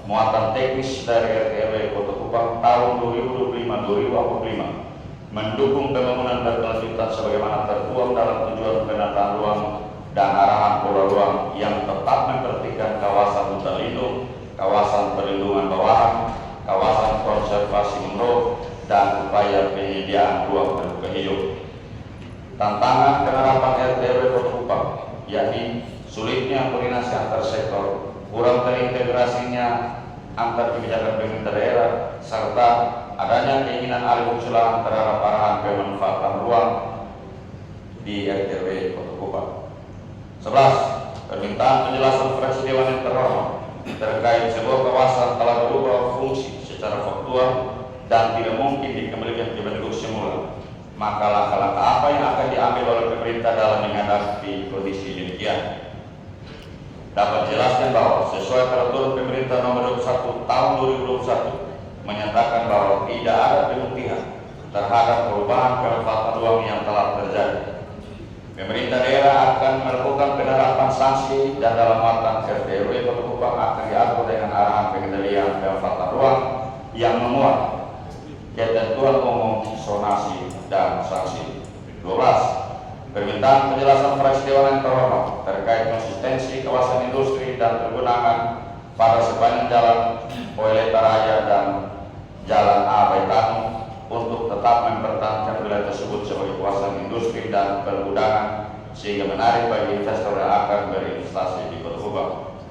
muatan teknis dari RT/RW Kota Kupang tahun 2025-2025 mendukung pembangunan berkelanjutan sebagaimana tertuang dalam tujuan penataan ruang dan arahan pola ruang yang tetap memperhatikan kawasan hutan lindung, kawasan perlindungan bawahan, kawasan konservasi mangrove, dan upaya penyediaan ruang terbuka hijau. Tantangan penerapan RT/RW Kota Kupang yakni sulitnya koordinasi antar sektor, kurang terintegrasinya antar kebijakan pemerintah daerah, serta adanya keinginan alih fungsi lahan terhadap arahan pemanfaatan ruang di RT/RW Kota Kupang. 11. Permintaan penjelasan fraksi Dewan yang terhormat terkait sebuah kawasan telah berubah fungsi secara faktual dan tidak mungkin dikembalikan ke bentuk semula. Maka langkah-langkah apa yang akan diambil oleh pemerintah dalam menghadapi kondisi demikian? Dapat dijelaskan bahwa sesuai peraturan pemerintah nomor 21 tahun 2021 menyatakan bahwa tidak ada pemutihan terhadap perubahan pemanfaatan ruang yang telah terjadi. Pemerintah daerah akan melakukan penerapan sanksi dan dalam muatan RT/RW Kota Kupang akan diatur dengan arahan pengendalian pemanfaatan ruang yang memuat ketentuan umum, zonasi, dan sanksi. Permintaan penjelasan fraksi Dewan yang terhormat terkait konsistensi kawasan industri dan pergudangan pada sepanjang jalan Poeleta Raya dan jalan A Baitanu untuk tetap mempertahankan wilayah tersebut sebagai kawasan industri dan pergudangan sehingga menarik bagi investor yang akan berinvestasi di Kota Kupang.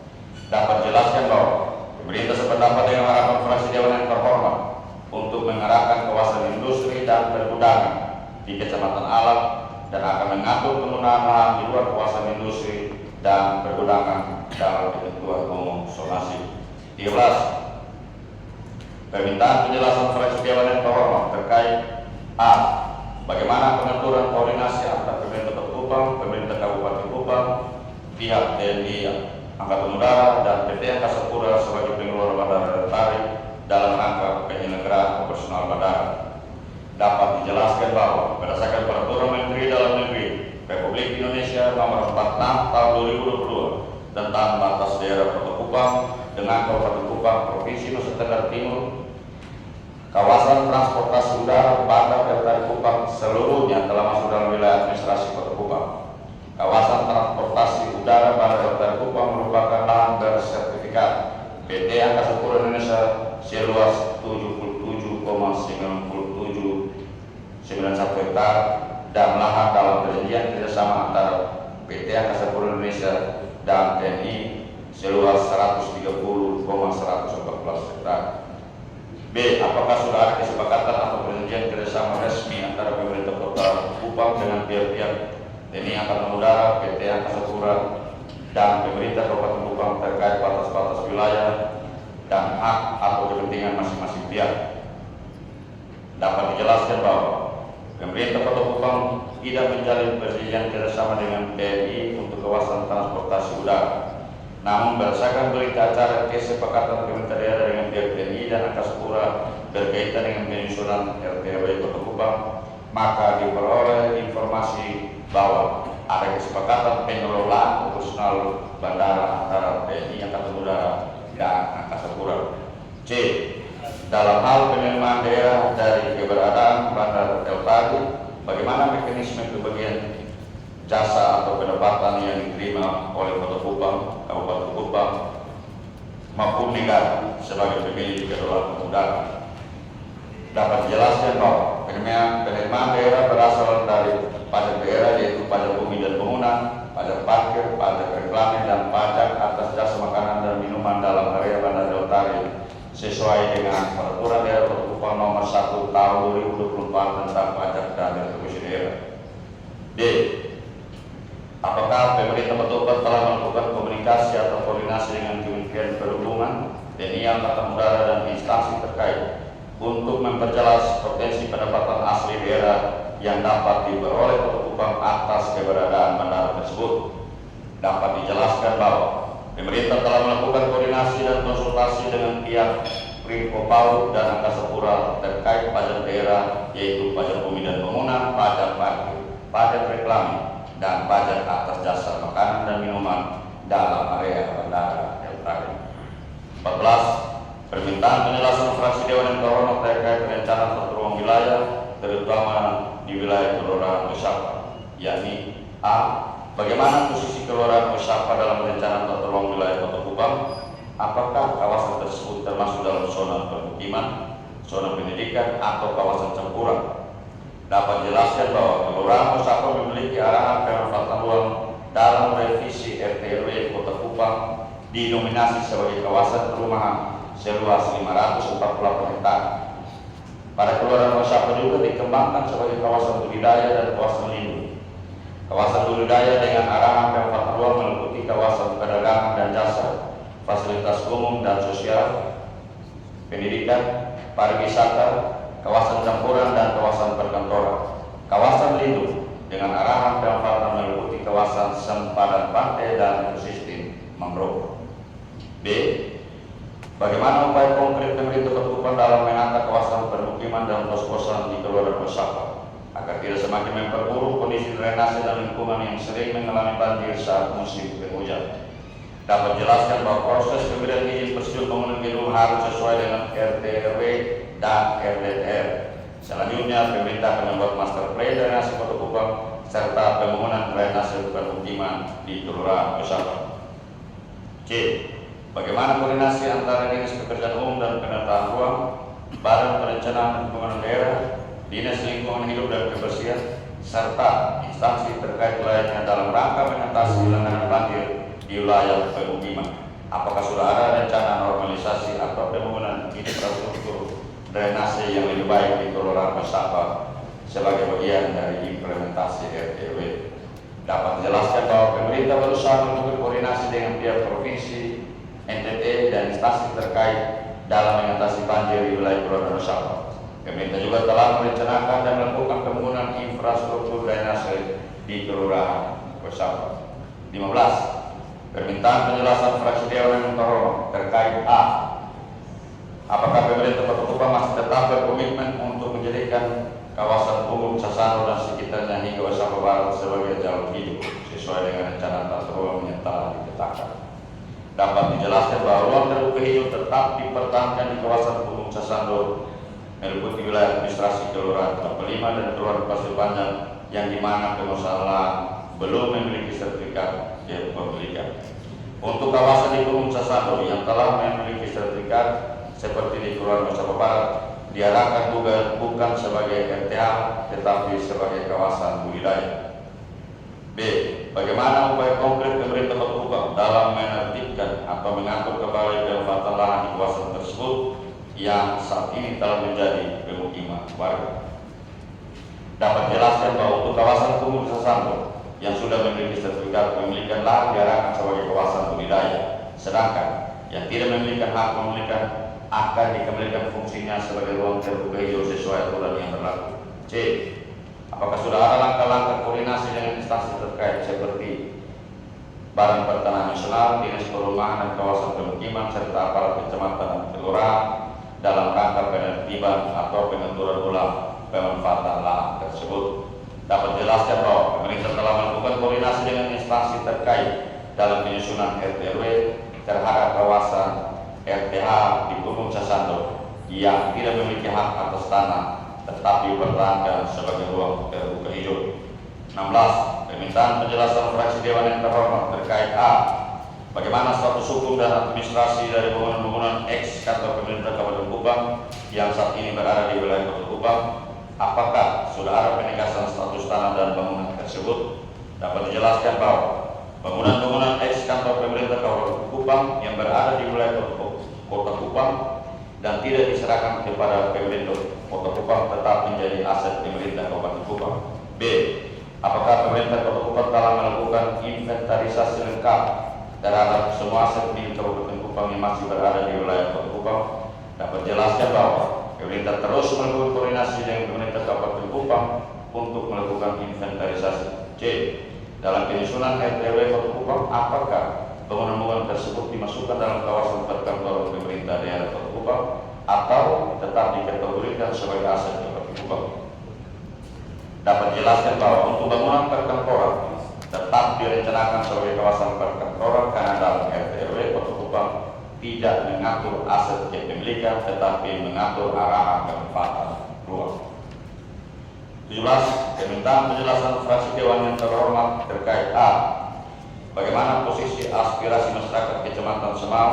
Dapat jelaskan bahwa pemerintah sependapat dengan harapan fraksi Dewan yang terhormat untuk mengarahkan kawasan industri dan pergudangan di Kecamatan Alak dan akan mengatur penggunaan lahan di luar kawasan industri dan pergudangan dalam ketentuan umum zonasi. 13. Permintaan penjelasan fraksi Dewan yang terhormat terkait A. Bagaimana pengaturan koordinasi antara pemerintah Kota Kupang, pemerintah Kabupaten Kupang, pihak TNI Angkatan Udara dan PT Angkasa Pura sebagai pengelola Bandara Lentari dalam rangka penyelenggaraan operasional bandara. Dapat dijelaskan bahwa berdasarkan Peraturan Menteri Dalam Negeri Republik Indonesia Nomor 46 Tahun 2022 tentang batas daerah Kota Kupang dengan Kabupaten Kupang, Provinsi Nusa Tenggara Timur, kawasan transportasi udara Bandar Lentari Kupang seluruhnya telah masuk dalam wilayah administrasi Kota Kupang. Kawasan transportasi udara Bandar Lentari Kupang merupakan lahan bersertifikat PT Angkasa Pura Indonesia seluas 77,9791 hektar dan lahan dalam perjanjian kerjasama antara PT Angkasa Pura Indonesia dan TNI seluas 130,114 hektar. B. Apakah sudah ada kesepakatan atau perjanjian kerjasama resmi antara pemerintah Kota Kupang dengan pihak-pihak TNI Angkatan Udara, PT Angkasa Pura, dan pemerintah Kabupaten Kupang terkait batas-batas wilayah dan hak atau kepentingan masing-masing pihak? Dapat dijelaskan bahwa pemerintah Kota Kupang tidak menjalin perjanjian kerjasama dengan TNI untuk kawasan transportasi udara. Namun berdasarkan berita acara kesepakatan pemerintah daerah dengan pihak TNI dan Angkasa Pura berkaitan dengan penyusunan RTRW Kota Kupang, maka diperoleh informasi bahwa ada kesepakatan pengelolaan operasional bandara antara TNI Angkatan Udara dan Angkasa Pura. C. Dalam hal penerimaan daerah dari keberadaan Bandar Lentari, bagaimana mekanisme pembagian jasa atau pendapatan yang diterima oleh Kota Kupang, Kabupaten Kupang maupun negara sebagai pemilik kedaulatan udara? Dapat dijelaskan bahwa penerimaan daerah berasal dari pajak daerah yaitu pajak bumi dan bangunan, pajak parkir, pajak reklame, dan pajak atas jasa makanan dan minuman dalam area Bandar Lentari sesuai dengan Peraturan Daerah Kota Kupang Nomor 1 Tahun 2024 tentang pajak dan retribusi daerah. D. Apakah pemerintah Kota Kupang telah melakukan komunikasi atau koordinasi dengan Kementerian Perhubungan, TNI Angkatan Udara, dan instansi terkait untuk memperjelas potensi pendapatan asli daerah yang dapat diperoleh Kota Kupang atas keberadaan bandara tersebut? Dapat dijelaskan bahwa pemerintah telah melakukan koordinasi dan konsultasi dengan pihak Prinkopau dan Angkasa Pura terkait pajak daerah yaitu pajak bumi dan bangunan, pajak parkir, pajak reklame, dan pajak atas jasa makanan dan minuman dalam area bandara Lentari. 14. Permintaan penjelasan fraksi Dewan yang terhormat terkait perencanaan tata ruang wilayah, terutama di wilayah Kelurahan Osapa, yakni A. Bagaimana posisi Kelurahan Osapa dalam perencanaan tata ruang wilayah Kota Kupang? Apakah kawasan tersebut termasuk dalam zona permukiman, zona pendidikan, atau kawasan campuran? Dapat dijelaskan bahwa Kelurahan Osapa memiliki arahan pemanfaatan ruang dalam revisi RTRW Kota Kupang dinominasi sebagai kawasan perumahan seluas 548 hektar. Pada Kelurahan Osapa juga dikembangkan sebagai kawasan budidaya dan kawasan lindung. Kawasan budidaya dengan arahan pemanfaatan ruang meliputi kawasan perdagangan dan jasa, fasilitas umum dan sosial, pendidikan, pariwisata, kawasan campuran, dan kawasan perkantoran. Kawasan lindung dengan arahan pemanfaatan meliputi kawasan sempadan pantai dan ekosistem mangrove. B. Bagaimana upaya konkret pemerintah Kota Kupang dalam menata kawasan permukiman dan kos-kosan di Kelurahan Osapa agar tidak semakin memperburuk kondisi drainase dan lingkungan yang sering mengalami banjir saat musim penghujan? Dapat jelaskan bahwa proses pemberian izin persetujuan bangunan gedung harus sesuai dengan RT/RW dan RDTR. Selanjutnya, pemerintah akan membuat master plan drainase Kota Kupang serta pembangunan drainase permukiman di Kelurahan Pesapa. C. Bagaimana koordinasi antara Dinas Pekerjaan Umum dan Penataan Ruang, Badan Perencanaan dan Pembangunan Daerah, Dinas Lingkungan Hidup dan Kebersihan, serta instansi terkait lainnya dalam rangka mengatasi langganan banjir di wilayah pemukiman. Apakah sudah ada rencana normalisasi atau pembangunan infrastruktur drainase yang lebih baik di Kelurahan Pesapa sebagai bagian dari implementasi RTW? Dapat dijelaskan bahwa pemerintah berusaha melakukan koordinasi dengan pihak provinsi, NTT, dan instansi terkait dalam mengatasi banjir di wilayah Kelurahan Pesapa. Pemerintah juga telah merencanakan dan melakukan pembangunan infrastruktur drainase di Kelurahan Pesapa. 15. Permintaan penjelasan fraksi Dewan yang terhormat terkait A. Apakah pemerintah Kota Kupang masih tetap berkomitmen untuk menjadikan kawasan umum Sasando dan sekitarnya hingga Pesapa Barat sebagai jalur hidup sesuai dengan rencana tata ruang yang telah ditetapkan? Dapat dijelaskan bahwa ruang terbuka hijau tetap dipertahankan di kawasan umum Sasando meliputi wilayah administrasi Kelurahan Kelapa Lima dan Kelurahan Pasir Panjang yang dimana pengusaha lahan belum memiliki sertifikat kepemilikan. Untuk kawasan di umum Sasando yang telah memiliki sertifikat seperti di Kelurahan Pesapa Barat diarahkan bukan sebagai RTH tetapi sebagai kawasan budidaya. B. Bagaimana upaya konkret pemerintah Kota Kupang dalam menertibkan atau mengatur kembali pemanfaatan lahan di kawasan tersebut yang saat ini telah menjadi pemukiman warga? Dapat dijelaskan bahwa untuk kawasan umum Sasando yang sudah memiliki sertifikat kepemilikan lahan diarahkan sebagai kawasan budidaya, sedangkan yang tidak memiliki hak kepemilikan akan dikembalikan fungsinya sebagai ruang terbuka hijau sesuai aturan yang berlaku. C. Apakah sudah ada langkah-langkah koordinasi dengan instansi terkait seperti Badan Pertanahan Nasional, Dinas Perumahan dan Kawasan Pemukiman, serta aparat kecamatan dan kelurahan dalam rangka penertiban atau pengaturan ulang pemanfaatan lahan tersebut? Dapat dijelaskan bahwa pemerintah telah melakukan koordinasi dengan instansi terkait dalam penyusunan RTW terhadap kawasan RTH di umum Sasando yang tidak memiliki hak atas tanah tetapi dipertahankan sebagai ruang terbuka hijau. 16. Permintaan penjelasan fraksi Dewan yang terhormat terkait A. Bagaimana status hukum dan administrasi dari bangunan-bangunan ex kantor pemerintah Kabupaten Kupang yang saat ini berada di wilayah Kota Kupang? Apakah sudah ada penegasan status tanah dan bangunan tersebut? Dapat dijelaskan bahwa bangunan-bangunan ex kantor pemerintah Kabupaten Kupang yang berada di wilayah Kota Kupang dan tidak diserahkan kepada pemerintah Kota Kupang tetap menjadi aset pemerintah Kabupaten Kupang. B. Apakah pemerintah Kota Kupang telah melakukan inventarisasi lengkap terhadap semua aset milik Kabupaten Kupang yang masih berada di wilayah Kota Kupang? Dapat dijelaskan bahwa pemerintah terus melakukan koordinasi dengan pemerintah Kabupaten Kupang untuk melakukan inventarisasi. C. Dalam penyusunan RTW Kota Kupang, apakah bangunan-bangunan tersebut dimasukkan dalam kawasan perkantoran pemerintah daerah Kota Kupang atau tetap dikategorikan sebagai aset Kabupaten Kupang? Dapat dijelaskan bahwa untuk bangunan perkantoran tetap direncanakan sebagai kawasan perkantoran karena dalam RTW Kota Kupang tidak mengatur aset kepemilikan tetapi mengatur arahan pemanfaatan ruang. 17. Permintaan penjelasan fraksi Dewan yang terhormat terkait A. Bagaimana posisi aspirasi masyarakat Kecamatan Semau,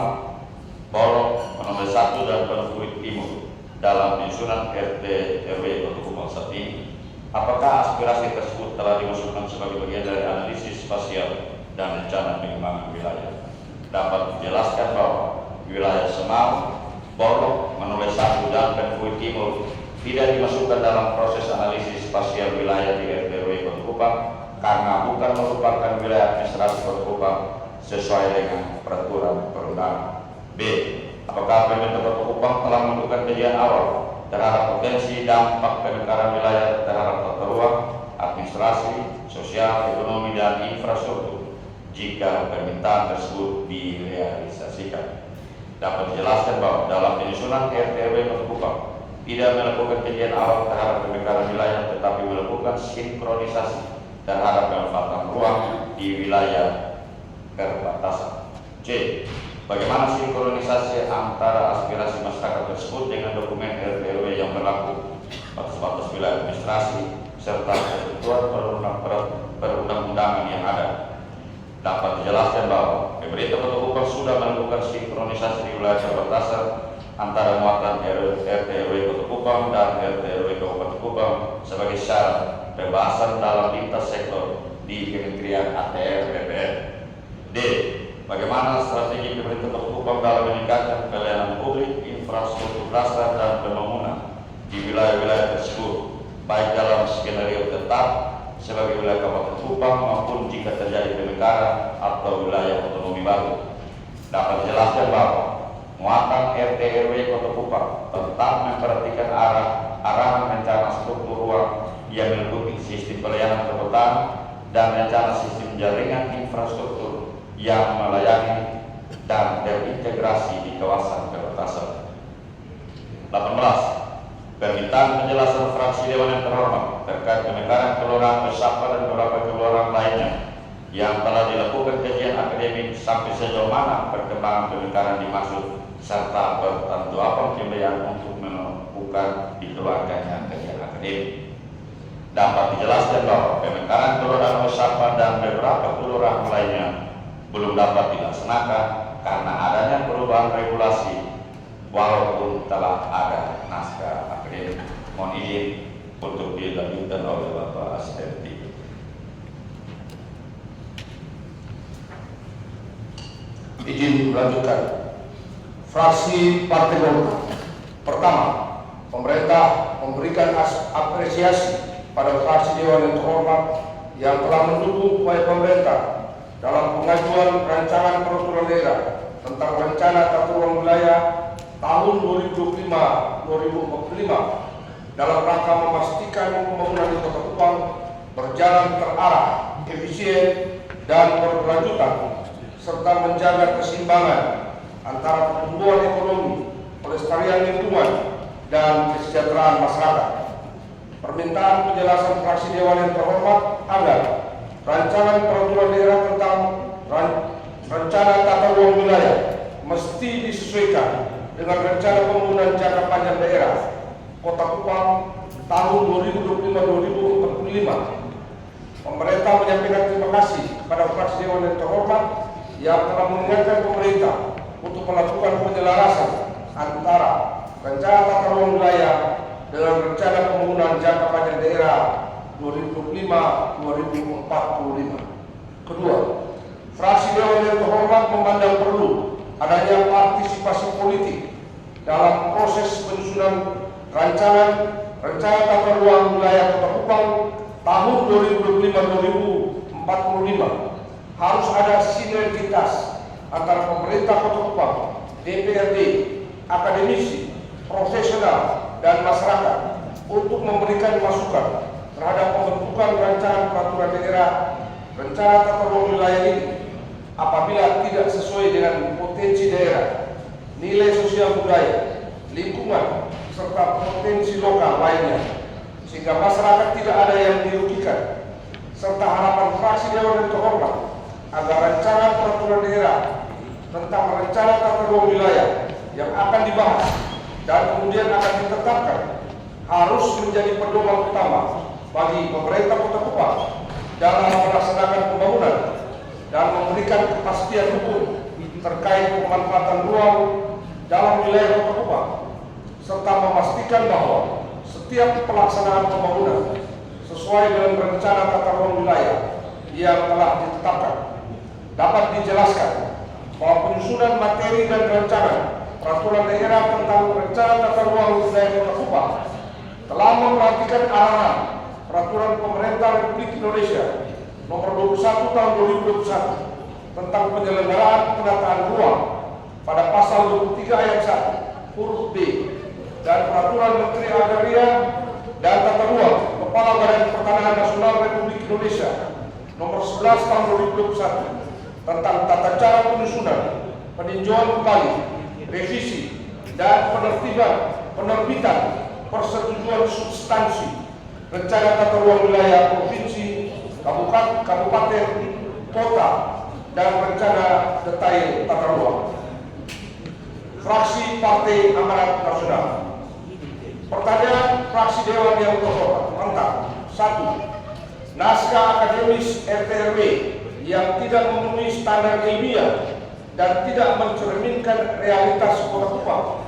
Bolok, Menombe 1 dan Penuh Timur dalam penyusunan RT/RW Kota Kupang saat ini? Apakah aspirasi tersebut telah dimasukkan sebagai bagian dari analisis spasial dan rencana pengembangan wilayah? Dapat dijelaskan bahwa wilayah Semau, Bolok, Menombe 1 dan Penuh Timur tidak dimasukkan dalam proses analisis spasial wilayah di RT/RW Kota Kupang karena bukan merupakan wilayah administrasi Kota Kupang sesuai dengan peraturan perundangan. B. Apakah pemerintah Kota Kupang telah melakukan kajian awal terhadap potensi dampak pemekaran wilayah terhadap tata ruang, administrasi, sosial, ekonomi, dan infrastruktur jika permintaan tersebut direalisasikan? Dapat dijelaskan bahwa dalam penyusunan RT/RW Kota Kupang tidak melakukan kajian awal terhadap pemekaran wilayah tetapi melakukan sinkronisasi terhadap pemanfaatan ruang di wilayah perbatasan. C. Bagaimana sinkronisasi antara aspirasi masyarakat tersebut dengan dokumen RT/RW yang berlaku? batas-batas wilayah administrasi, serta ketentuan perundang-undangan yang ada. Dapat dijelaskan bahwa pemerintah Kota Kupang sudah melakukan sinkronisasi di wilayah perbatasan antara muatan RT RW Kota Kupang dan RT RW Kabupaten Kupang sebagai syarat pembahasan dalam lintas sektor di Kementerian ATR BPN. D. Bagaimana strategi pemerintah Kota Kupang dalam meningkatkan pelayanan publik, infrastruktur dasar dan pembangunan di wilayah-wilayah tersebut, baik dalam skenario tetap sebagai wilayah Kabupaten Kupang maupun jika terjadi pemekaran atau wilayah otonomi baru. Dapat dijelaskan bahwa muatan RT RW Kota Kupang tetap memperhatikan arahan rencana struktur ruang yang meliputi sistem pelayanan perkotaan dan rencana sistem jaringan infrastruktur yang melayani dan terintegrasi di kawasan perbatasan. 18. Permintaan penjelasan fraksi Dewan yang terhormat terkait pemekaran kelurahan Besapa dan beberapa kelurahan lainnya yang telah dilakukan kajian akademik sampai sejauh mana perkembangan pemekaran dimaksud serta bertentu apa pembiayaan untuk melakukan dikeluarkannya kajian akademik. Dapat dijelaskan bahwa pemekaran kelurahan Besapa dan beberapa kelurahan lainnya belum dapat dilaksanakan karena adanya perubahan regulasi walaupun telah ada naskah akademik. Mohon izin untuk dilanjutkan oleh Bapak Asisten. Izin melanjutkan. Fraksi Partai Golkar. Pertama, pemerintah memberikan apresiasi pada fraksi Dewan yang terhormat yang telah mendukung upaya pemerintah dalam pengajuan rancangan peraturan daerah tentang rencana tata ruang wilayah tahun 2025-2045 dalam rangka memastikan pembangunan di Kota Kupang berjalan terarah, efisien, dan berkelanjutan, serta menjaga keseimbangan antara pertumbuhan ekonomi, pelestarian lingkungan, dan kesejahteraan masyarakat. Permintaan penjelasan fraksi Dewan yang terhormat agar rancangan peraturan daerah tentang rencana tata ruang wilayah mesti disesuaikan dengan rencana pembangunan jangka panjang daerah Kota Kupang tahun 2025-2045. Pemerintah menyampaikan terima kasih kepada fraksi Dewan yang terhormat yang telah mengingatkan pemerintah untuk melakukan penyelarasan antara rencana tata ruang wilayah dengan rencana pembangunan jangka panjang daerah 2025-2045. Kedua, fraksi Dewan yang terhormat memandang perlu adanya partisipasi politik dalam proses penyusunan rancangan rencana tata ruang wilayah Kota Kupang tahun 2025-2045. Harus ada sinergitas antara pemerintah Kota Kupang, DPRD, akademisi, profesional, dan masyarakat untuk memberikan masukan terhadap pembentukan rancangan peraturan daerah rencana tata ruang wilayah ini apabila tidak sesuai dengan potensi daerah, nilai sosial budaya, lingkungan, serta potensi lokal lainnya, sehingga masyarakat tidak ada yang dirugikan, serta harapan fraksi Dewan yang terhormat agar rancangan peraturan daerah tentang rencana tata ruang wilayah yang akan dibahas dan kemudian akan ditetapkan harus menjadi pedoman utama bagi pemerintah Kota Kupang dalam melaksanakan pembangunan dan memberikan kepastian hukum terkait pemanfaatan ruang dalam wilayah Kota Kupang, serta memastikan bahwa setiap pelaksanaan pembangunan sesuai dengan rencana tata ruang wilayah yang telah ditetapkan. Dapat dijelaskan bahwa penyusunan materi dan rancangan peraturan daerah tentang rencana tata ruang wilayah Kota Kupang telah memperhatikan arahan peraturan pemerintah Republik Indonesia nomor 21 tahun 2021 tentang penyelenggaraan penataan ruang pada pasal 23 ayat 1 huruf B dan peraturan Menteri Agraria dan Tata Ruang Kepala Badan Pertanahan Nasional Republik Indonesia nomor 11 tahun 2021 tentang tata cara penyusunan, peninjauan kembali, revisi, dan penerbitan persetujuan substansi rencana tata ruang wilayah provinsi, kabupaten, kota, dan rencana detail tata ruang. Fraksi Partai Amanat Nasional Pertanyaan fraksi Dewan yang terhormat tentang 1. Naskah akademis RT/RW yang tidak memenuhi standar ilmiah dan tidak mencerminkan realitas Kota Kupang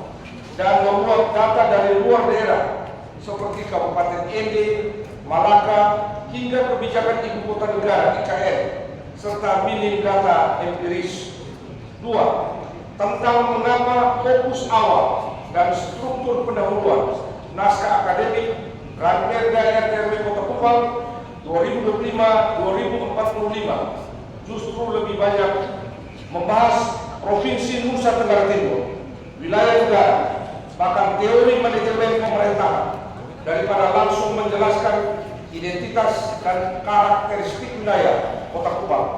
dan memuat data dari luar daerah seperti Kabupaten ND, Malaka, hingga kebijakan Ibu Kota Negara IKN serta minim data empiris. 2. Tentang mengapa fokus awal dan struktur pendahuluan naskah akademik Ranperda RT/RW Kota Kupang 2025-2045 justru lebih banyak membahas Provinsi Nusa Tenggara Timur, wilayah negara, bahkan teori manajemen pemerintahan daripada langsung menjelaskan identitas dan karakteristik wilayah Kota Kupang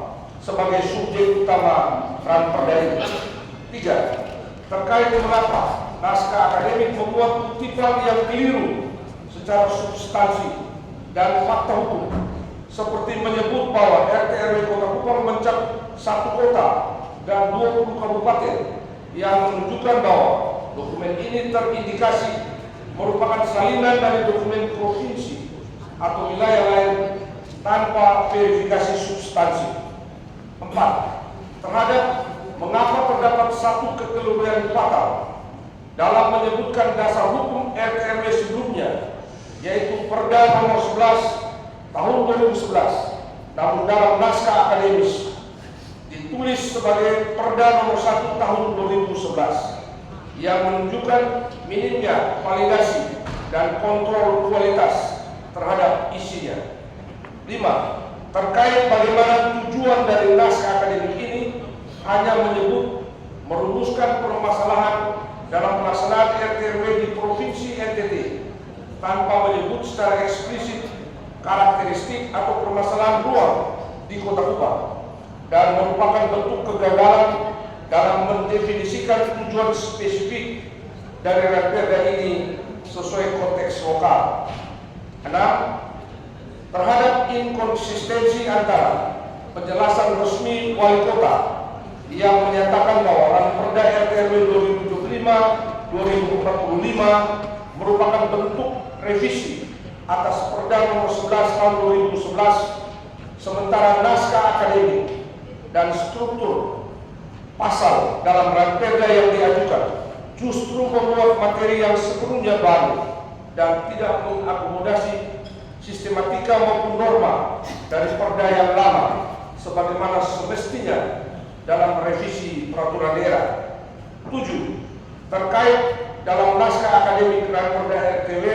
sebagai subjek utama Ranperda ini. 3. Terkait mengapa naskah akademik membuat kutipan yang keliru secara substansi dan fakta hukum, seperti menyebut bahwa RT/RW Kota Kupang mencakup 1 kota dan 20 kabupaten, yang menunjukkan bahwa dokumen ini terindikasi merupakan salinan dari dokumen provinsi atau wilayah lain tanpa verifikasi substansi. 4. Terhadap mengapa terdapat satu kekeliruan fatal dalam menyebutkan dasar hukum RT/RW sebelumnya, yaitu Perda nomor 11 tahun 2011, namun dalam naskah akademis ditulis sebagai Perda nomor 1 tahun 2011 yang menunjukkan minimnya validasi dan kontrol kualitas terhadap isinya. 5. Terkait bagaimana tujuan dari naskah akademik ini hanya menyebut merumuskan permasalahan dalam pelaksanaan RT/RW di Provinsi NTT tanpa menyebut secara eksplisit karakteristik atau permasalahan ruang di Kota Kupang, dan merupakan bentuk kegagalan dalam mendefinisikan tujuan spesifik dari Ranperda ini sesuai konteks lokal. 6. Terhadap inkonsistensi antara penjelasan resmi Wali Kota yang menyatakan bahwa Ranperda RT/RW 2025-2045 merupakan bentuk revisi atas Perda nomor 11 tahun 2011, sementara naskah akademik dan struktur pasal dalam Ranperda yang diajukan justru memuat materi yang sepenuhnya baru dan tidak mengakomodasi sistematika maupun norma dari Perda yang lama sebagaimana semestinya dalam revisi peraturan daerah. 7. Terkait dalam naskah akademik Ranperda RT/RW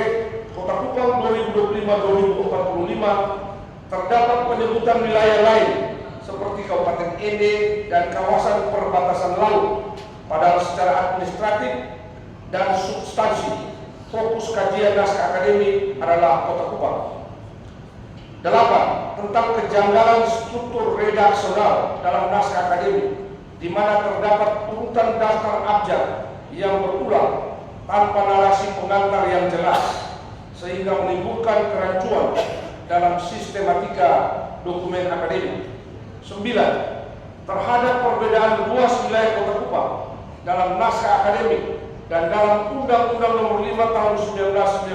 Kota Kupang 2025-2045 terdapat penyebutan wilayah lain seperti Kabupaten ND dan kawasan perbatasan laut, padahal secara administratif dan substansi fokus kajian naskah akademik adalah Kota Kupang. 8. Tentang kejanggalan struktur redaksional dalam naskah akademik, di mana terdapat urutan daftar abjad yang berulang tanpa narasi pengantar yang jelas, sehingga menimbulkan kerancuan dalam sistematika dokumen akademik. 9. Terhadap perbedaan luas wilayah Kota Kupang dalam naskah akademik dan dalam Undang-Undang Nomor 5 Tahun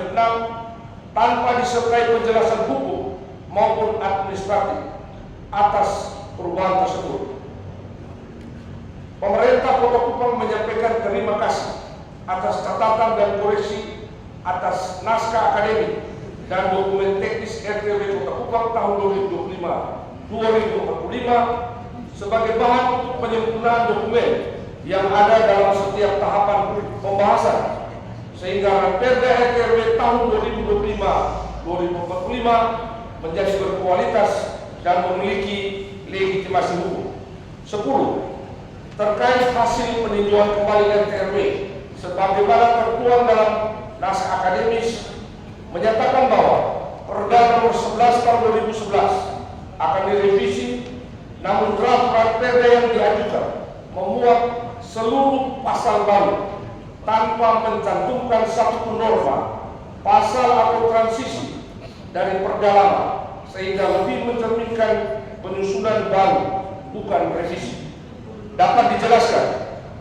1996 tanpa disertai penjelasan hukum maupun administratif atas perubahan tersebut. Pemerintah Kota Kupang menyampaikan terima kasih atas catatan dan koreksi atas naskah akademik dan dokumen teknis RT/RW Kota Kupang tahun 2025-2045 sebagai bahan untuk penyempurnaan dokumen yang ada dalam setiap tahapan pembahasan, sehingga Ranperda RT/RW tahun 2025-2045 menjadi berkualitas dan memiliki legitimasi hukum. 10. Terkait hasil peninjauan kembali RT/RW sebagaimana tertuang dalam naskah akademis menyatakan bahwa Perda nomor 11 tahun 2011 akan direvisi, namun draft Ranperda yang diajukan memuat seluruh pasal baru tanpa mencantumkan satu norma, pasal atau transisi dari Perda lama, sehingga lebih mencerminkan penyusunan baru bukan revisi. Dapat dijelaskan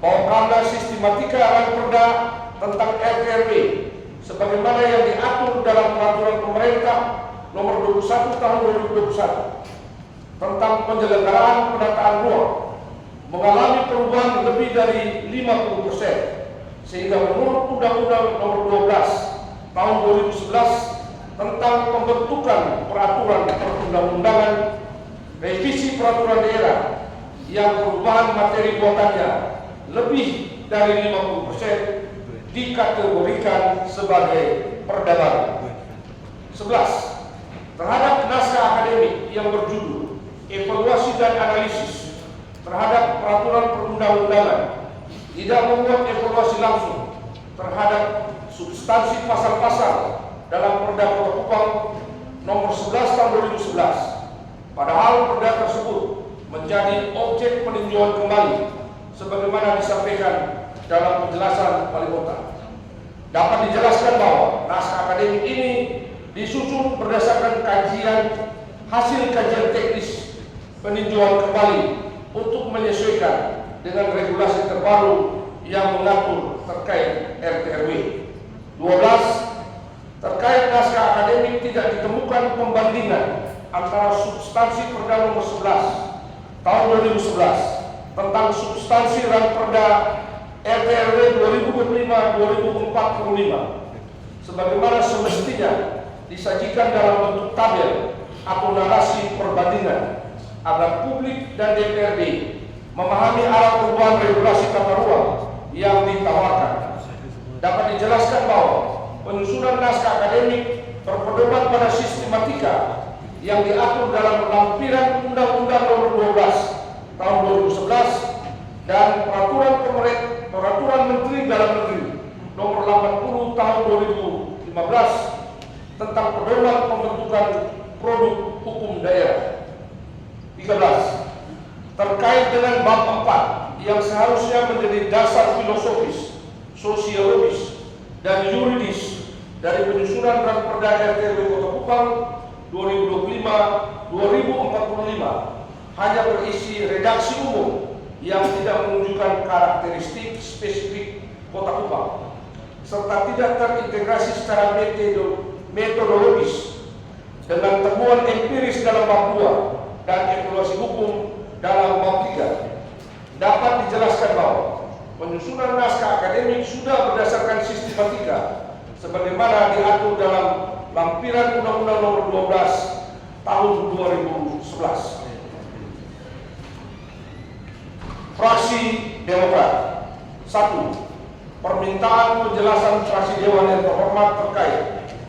bahwa karena sistematika Ranperda tentang RT/RW sebagaimana yang diatur dalam Peraturan Pemerintah Nomor 21 Tahun 2021 tentang penyelenggaraan penataan ruang mengalami perubahan lebih dari 50%, sehingga menurut Undang-Undang Nomor 12 Tahun 2011 tentang pembentukan peraturan perundang-undangan, revisi peraturan daerah yang perubahan materi buatannya lebih dari 50% dikategorikan sebagai perda baru. 11. Terhadap naskah akademik yang berjudul Evaluasi dan Analisis terhadap peraturan perundang-undangan tidak membuat evaluasi langsung terhadap substansi pasal-pasal dalam Perda Kota Kupang Nomor 11 Tahun 2011, padahal perda tersebut menjadi objek peninjauan kembali sebagaimana disampaikan dalam penjelasan Wali Kota. Dapat dijelaskan bahwa naskah akademik ini disusun berdasarkan hasil kajian teknis peninjauan kembali untuk menyesuaikan dengan regulasi terbaru yang mengatur terkait RT/RW. 12. Terkait naskah akademik tidak ditemukan pembandingan antara substansi Perda Nomor 11 Tahun 2011 tentang substansi Ranperda RT/RW 2025-2045 sebagaimana semestinya disajikan dalam bentuk tabel atau narasi perbandingan agar publik dan DPRD memahami arah perubahan regulasi tata ruang yang ditawarkan. Dapat dijelaskan bahwa penyusunan naskah akademik berpedoman pada sistematika yang diatur dalam lampiran Undang-Undang Nomor 12 Tahun 2011 dan Peraturan Menteri Dalam Negeri Nomor 80 Tahun 2015 tentang pedoman pembentukan produk hukum daerah. 13. Terkait dengan bab 4 yang seharusnya menjadi dasar filosofis, sosiologis, dan yuridis dari penyusunan Ranperda RT/RW Kota Kupang 2005-2045 hanya berisi redaksi umum yang tidak menunjukkan karakteristik spesifik Kota Kupang serta tidak terintegrasi secara metodologis dengan temuan empiris dalam bab 2 dan evaluasi hukum dalam bab 3. Dapat dijelaskan bahwa penyusunan naskah akademik sudah berdasarkan sistematika sebagaimana diatur dalam lampiran Undang-Undang Nomor 12 Tahun 2011. Fraksi Demokrat. 1. Permintaan penjelasan fraksi Dewan yang terhormat terkait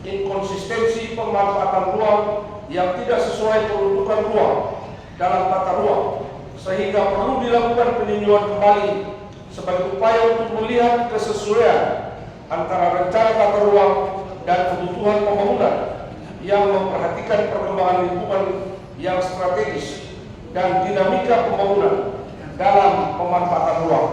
inkonsistensi pemanfaatan ruang yang tidak sesuai peruntukan ruang dalam tata ruang sehingga perlu dilakukan peninjauan kembali sebagai upaya untuk melihat kesesuaian antara rencana tata ruang dan kebutuhan pembangunan yang memperhatikan perkembangan lingkungan yang strategis dan dinamika pembangunan dalam pemanfaatan ruang.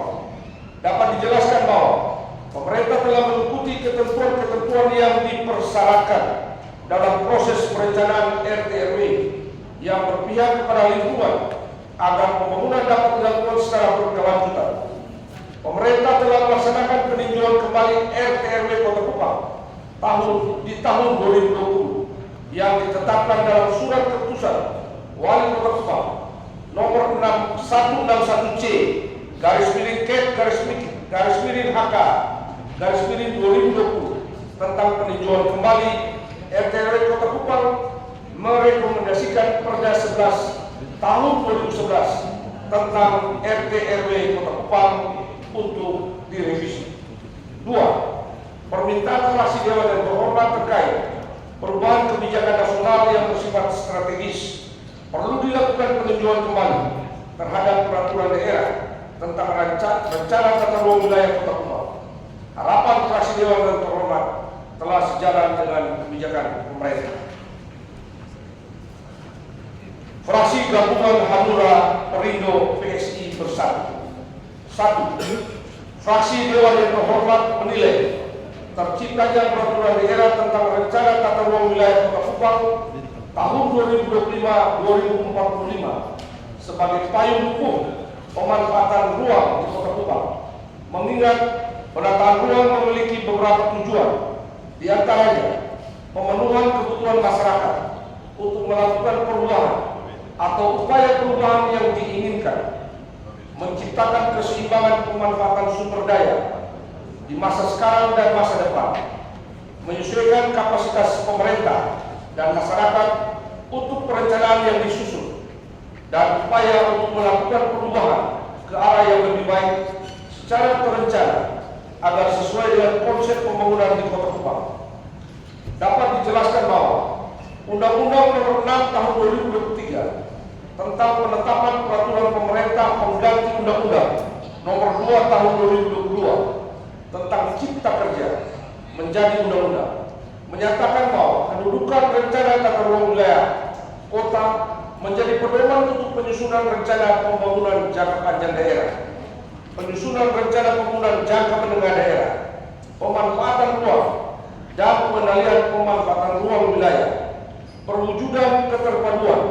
Dapat dijelaskan bahwa pemerintah telah mengikuti ketentuan-ketentuan yang dipersyaratkan dalam proses perencanaan RT/RW yang berpihak kepada lingkungan agar pembangunan dapat dilakukan secara berkelanjutan. Pemerintah telah melaksanakan peninjauan kembali RT/RW Kota Kupang di tahun 2020 yang ditetapkan dalam surat keputusan Wali Kota Kupang nomor 161C /HK/2020 tentang peninjauan kembali RT/RW Kota Kupang merekomendasikan Perda 11 Tahun 2011 tentang RT/RW Kota Kupang untuk direvisi. 2. Permintaan fraksi Dewan yang terhormat terkait perubahan kebijakan nasional yang bersifat strategis perlu dilakukan peninjauan kembali terhadap peraturan daerah tentang rencana tata ruang wilayah Kota Kupang. Harapan fraksi Dewan yang terhormat telah sejalan dengan kebijakan pemerintah. Fraksi Gabungan Hanura Perindo PSI Bersatu. 1. Fraksi Dewan yang terhormat menilai terciptanya peraturan daerah tentang rencana tata ruang wilayah Kota Kupang tahun 2025-2045 sebagai payung hukum pemanfaatan ruang di Kota Kupang, mengingat penataan ruang memiliki beberapa tujuan Di antaranya, pemenuhan kebutuhan masyarakat untuk melakukan perubahan atau upaya perubahan yang diinginkan, menciptakan keseimbangan pemanfaatan sumber daya di masa sekarang dan masa depan, menyesuaikan kapasitas pemerintah dan masyarakat untuk perencanaan yang disusun, dan upaya untuk melakukan perubahan ke arah yang lebih baik secara terencana agar sesuai dengan konsep pembangunan di Kota Kupang. Dapat dijelaskan bahwa Undang-Undang Nomor 6 Tahun 2023 tentang penetapan peraturan pemerintah pengganti Undang-Undang Nomor 2 Tahun 2022 tentang Cipta Kerja menjadi undang-undang, menyatakan bahwa kedudukan rencana tata ruang wilayah kota menjadi pedoman untuk penyusunan rencana pembangunan jangka panjang daerah, penyusunan rencana pembangunan jangka menengah daerah, pemanfaatan ruang, dan pengendalian pemanfaatan ruang wilayah, perwujudan keterpaduan,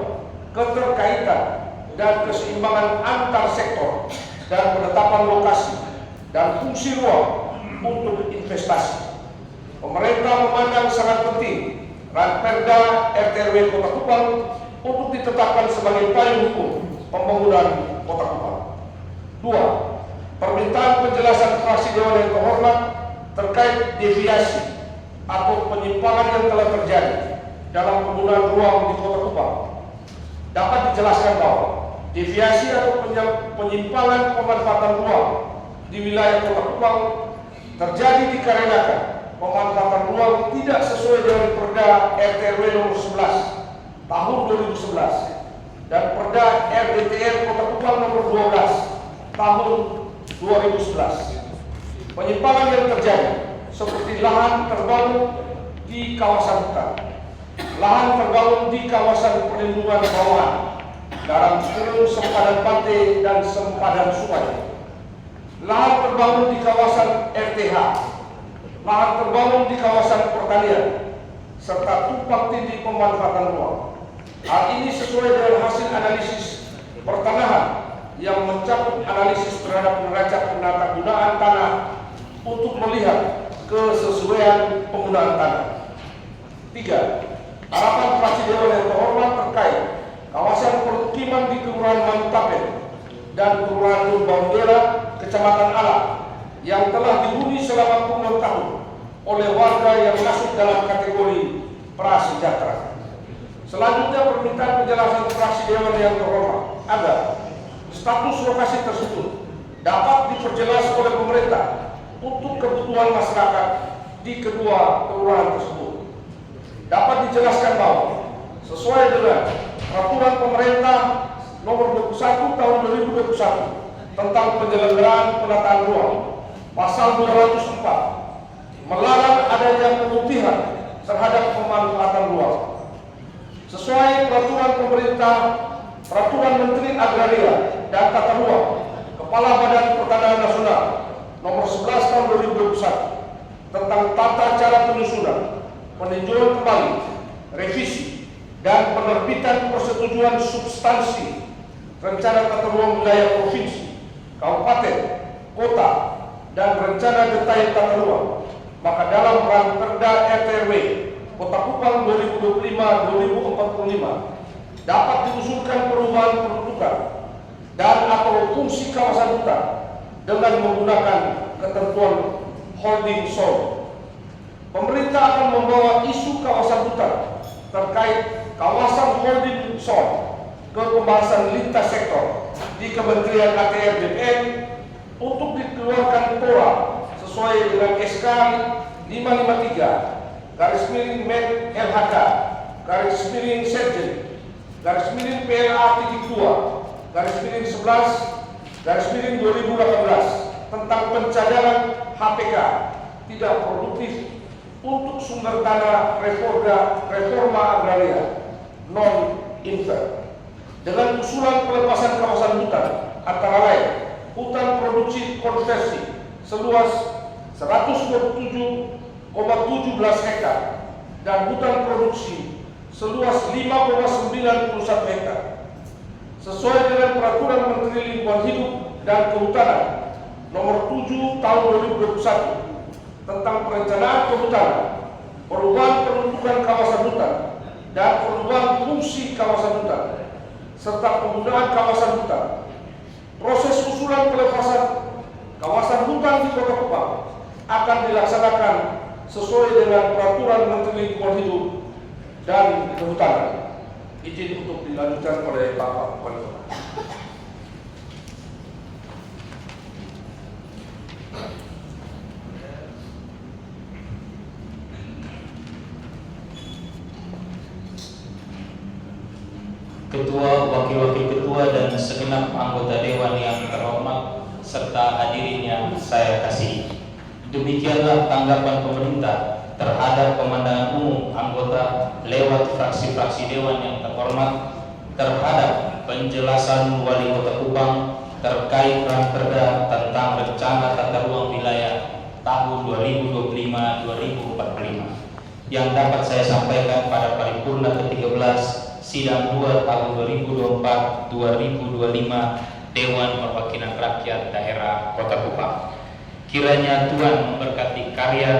keterkaitan, dan keseimbangan antar sektor, dan penetapan lokasi dan fungsi ruang untuk investasi. Pemerintah memandang sangat penting Ranperda RT/RW Kota Kupang untuk ditetapkan sebagai payung hukum pembangunan Kota Kupang. 2. Permintaan penjelasan fraksi Dewan yang terhormat terkait deviasi atau penyimpangan yang telah terjadi dalam penggunaan ruang di Kota Kupang. Dapat dijelaskan bahwa deviasi atau penyimpangan pemanfaatan ruang di wilayah Kota Kupang terjadi dikarenakan pemanfaatan ruang tidak sesuai dengan Perda RT/RW nomor 11 tahun 2011 dan Perda RDTR Kota Kupang nomor 12 tahun 2011. Penyimpangan yang terjadi seperti lahan terbangun di kawasan hutan, lahan terbangun di kawasan perlindungan bawahan, garam curug, sempadan pantai, dan sempadan sungai, lahan terbangun di kawasan RTH, lahan terbangun di kawasan pertanian, serta tumpang tindih pemanfaatan ruang. Hal ini sesuai dengan hasil analisis pertanahan yang mencakup analisis terhadap neraca penata gunaan tanah untuk melihat kesesuaian penggunaan tanah. 3. Harapan fraksi Dewan yang terhormat terkait kawasan permukiman di Kelurahan Mantapel dan Kelurahan Lumbanggera, Kecamatan Alak yang telah dihuni selama puluhan tahun oleh warga yang masuk dalam kategori prasejahtera. Selanjutnya, permintaan penjelasan fraksi Dewan yang terhormat agar status lokasi tersebut dapat diperjelas oleh pemerintah untuk kebutuhan masyarakat di kedua kelurahan tersebut. Dapat dijelaskan bahwa sesuai dengan Peraturan Pemerintah Nomor 21 Tahun 2021 tentang penyelenggaraan penataan ruang, Pasal 204 melarang adanya pemutihan terhadap pemanfaatan ruang. Sesuai Peraturan Pemerintah, Peraturan Menteri Agraria dan Tata Ruang, Kepala Badan Pertanahan Nasional Nomor 11 Tahun 2021 tentang tata cara penyusunan, peninjauan kembali, revisi, dan penerbitan persetujuan substansi rencana tata ruang wilayah provinsi, kabupaten, kota, dan rencana detail tata ruang. Maka dalam Ranperda RT/RW Kota Kupang 2025-2045 dapat diusulkan perubahan peruntukan dan atau fungsi kawasan hutan dengan menggunakan ketentuan holding zone. Pemerintah akan membawa isu kawasan hutan terkait kawasan holding zone ke pembahasan lintas sektor di Kementerian ATR BPN untuk dikeluarkan TORA sesuai dengan SK 553 /Men LHK /Sekjen /PLA /2 /11 tentang pencadangan HPK tidak produktif untuk sumber tanah reforma agraria non-infer dengan usulan pelepasan kawasan hutan antara lain hutan produksi konversi seluas 127,17 hektar dan hutan produksi seluas 5,91 hektar sesuai dengan Peraturan Menteri Lingkungan Hidup dan Kehutanan Nomor 7 Tahun 2021 tentang perencanaan kehutanan perubahan peruntukan kawasan hutan dan perubahan fungsi kawasan hutan, serta penggunaan kawasan hutan. Proses usulan pelepasan kawasan hutan di Kota Kupang akan dilaksanakan sesuai dengan peraturan Menteri Lingkungan Hidup dan Kehutanan. Izin untuk dilanjutkan oleh Bapak Wali Kota. Ketua, Wakil-Wakil Ketua dan segenap anggota Dewan yang terhormat serta hadirin yang saya kasihi. Demikianlah tanggapan pemerintah terhadap pemandangan umum anggota lewat fraksi-fraksi Dewan yang terhormat terhadap penjelasan Wali Kota Kupang terkait Ranperda tentang Rencana Tata Ruang Wilayah tahun 2025-2045 yang dapat saya sampaikan pada paripurna ke-13 Sidang 2 tahun 2024-2025 Dewan Perwakilan Rakyat Daerah Kota Kupang. Kiranya Tuhan memberkati karya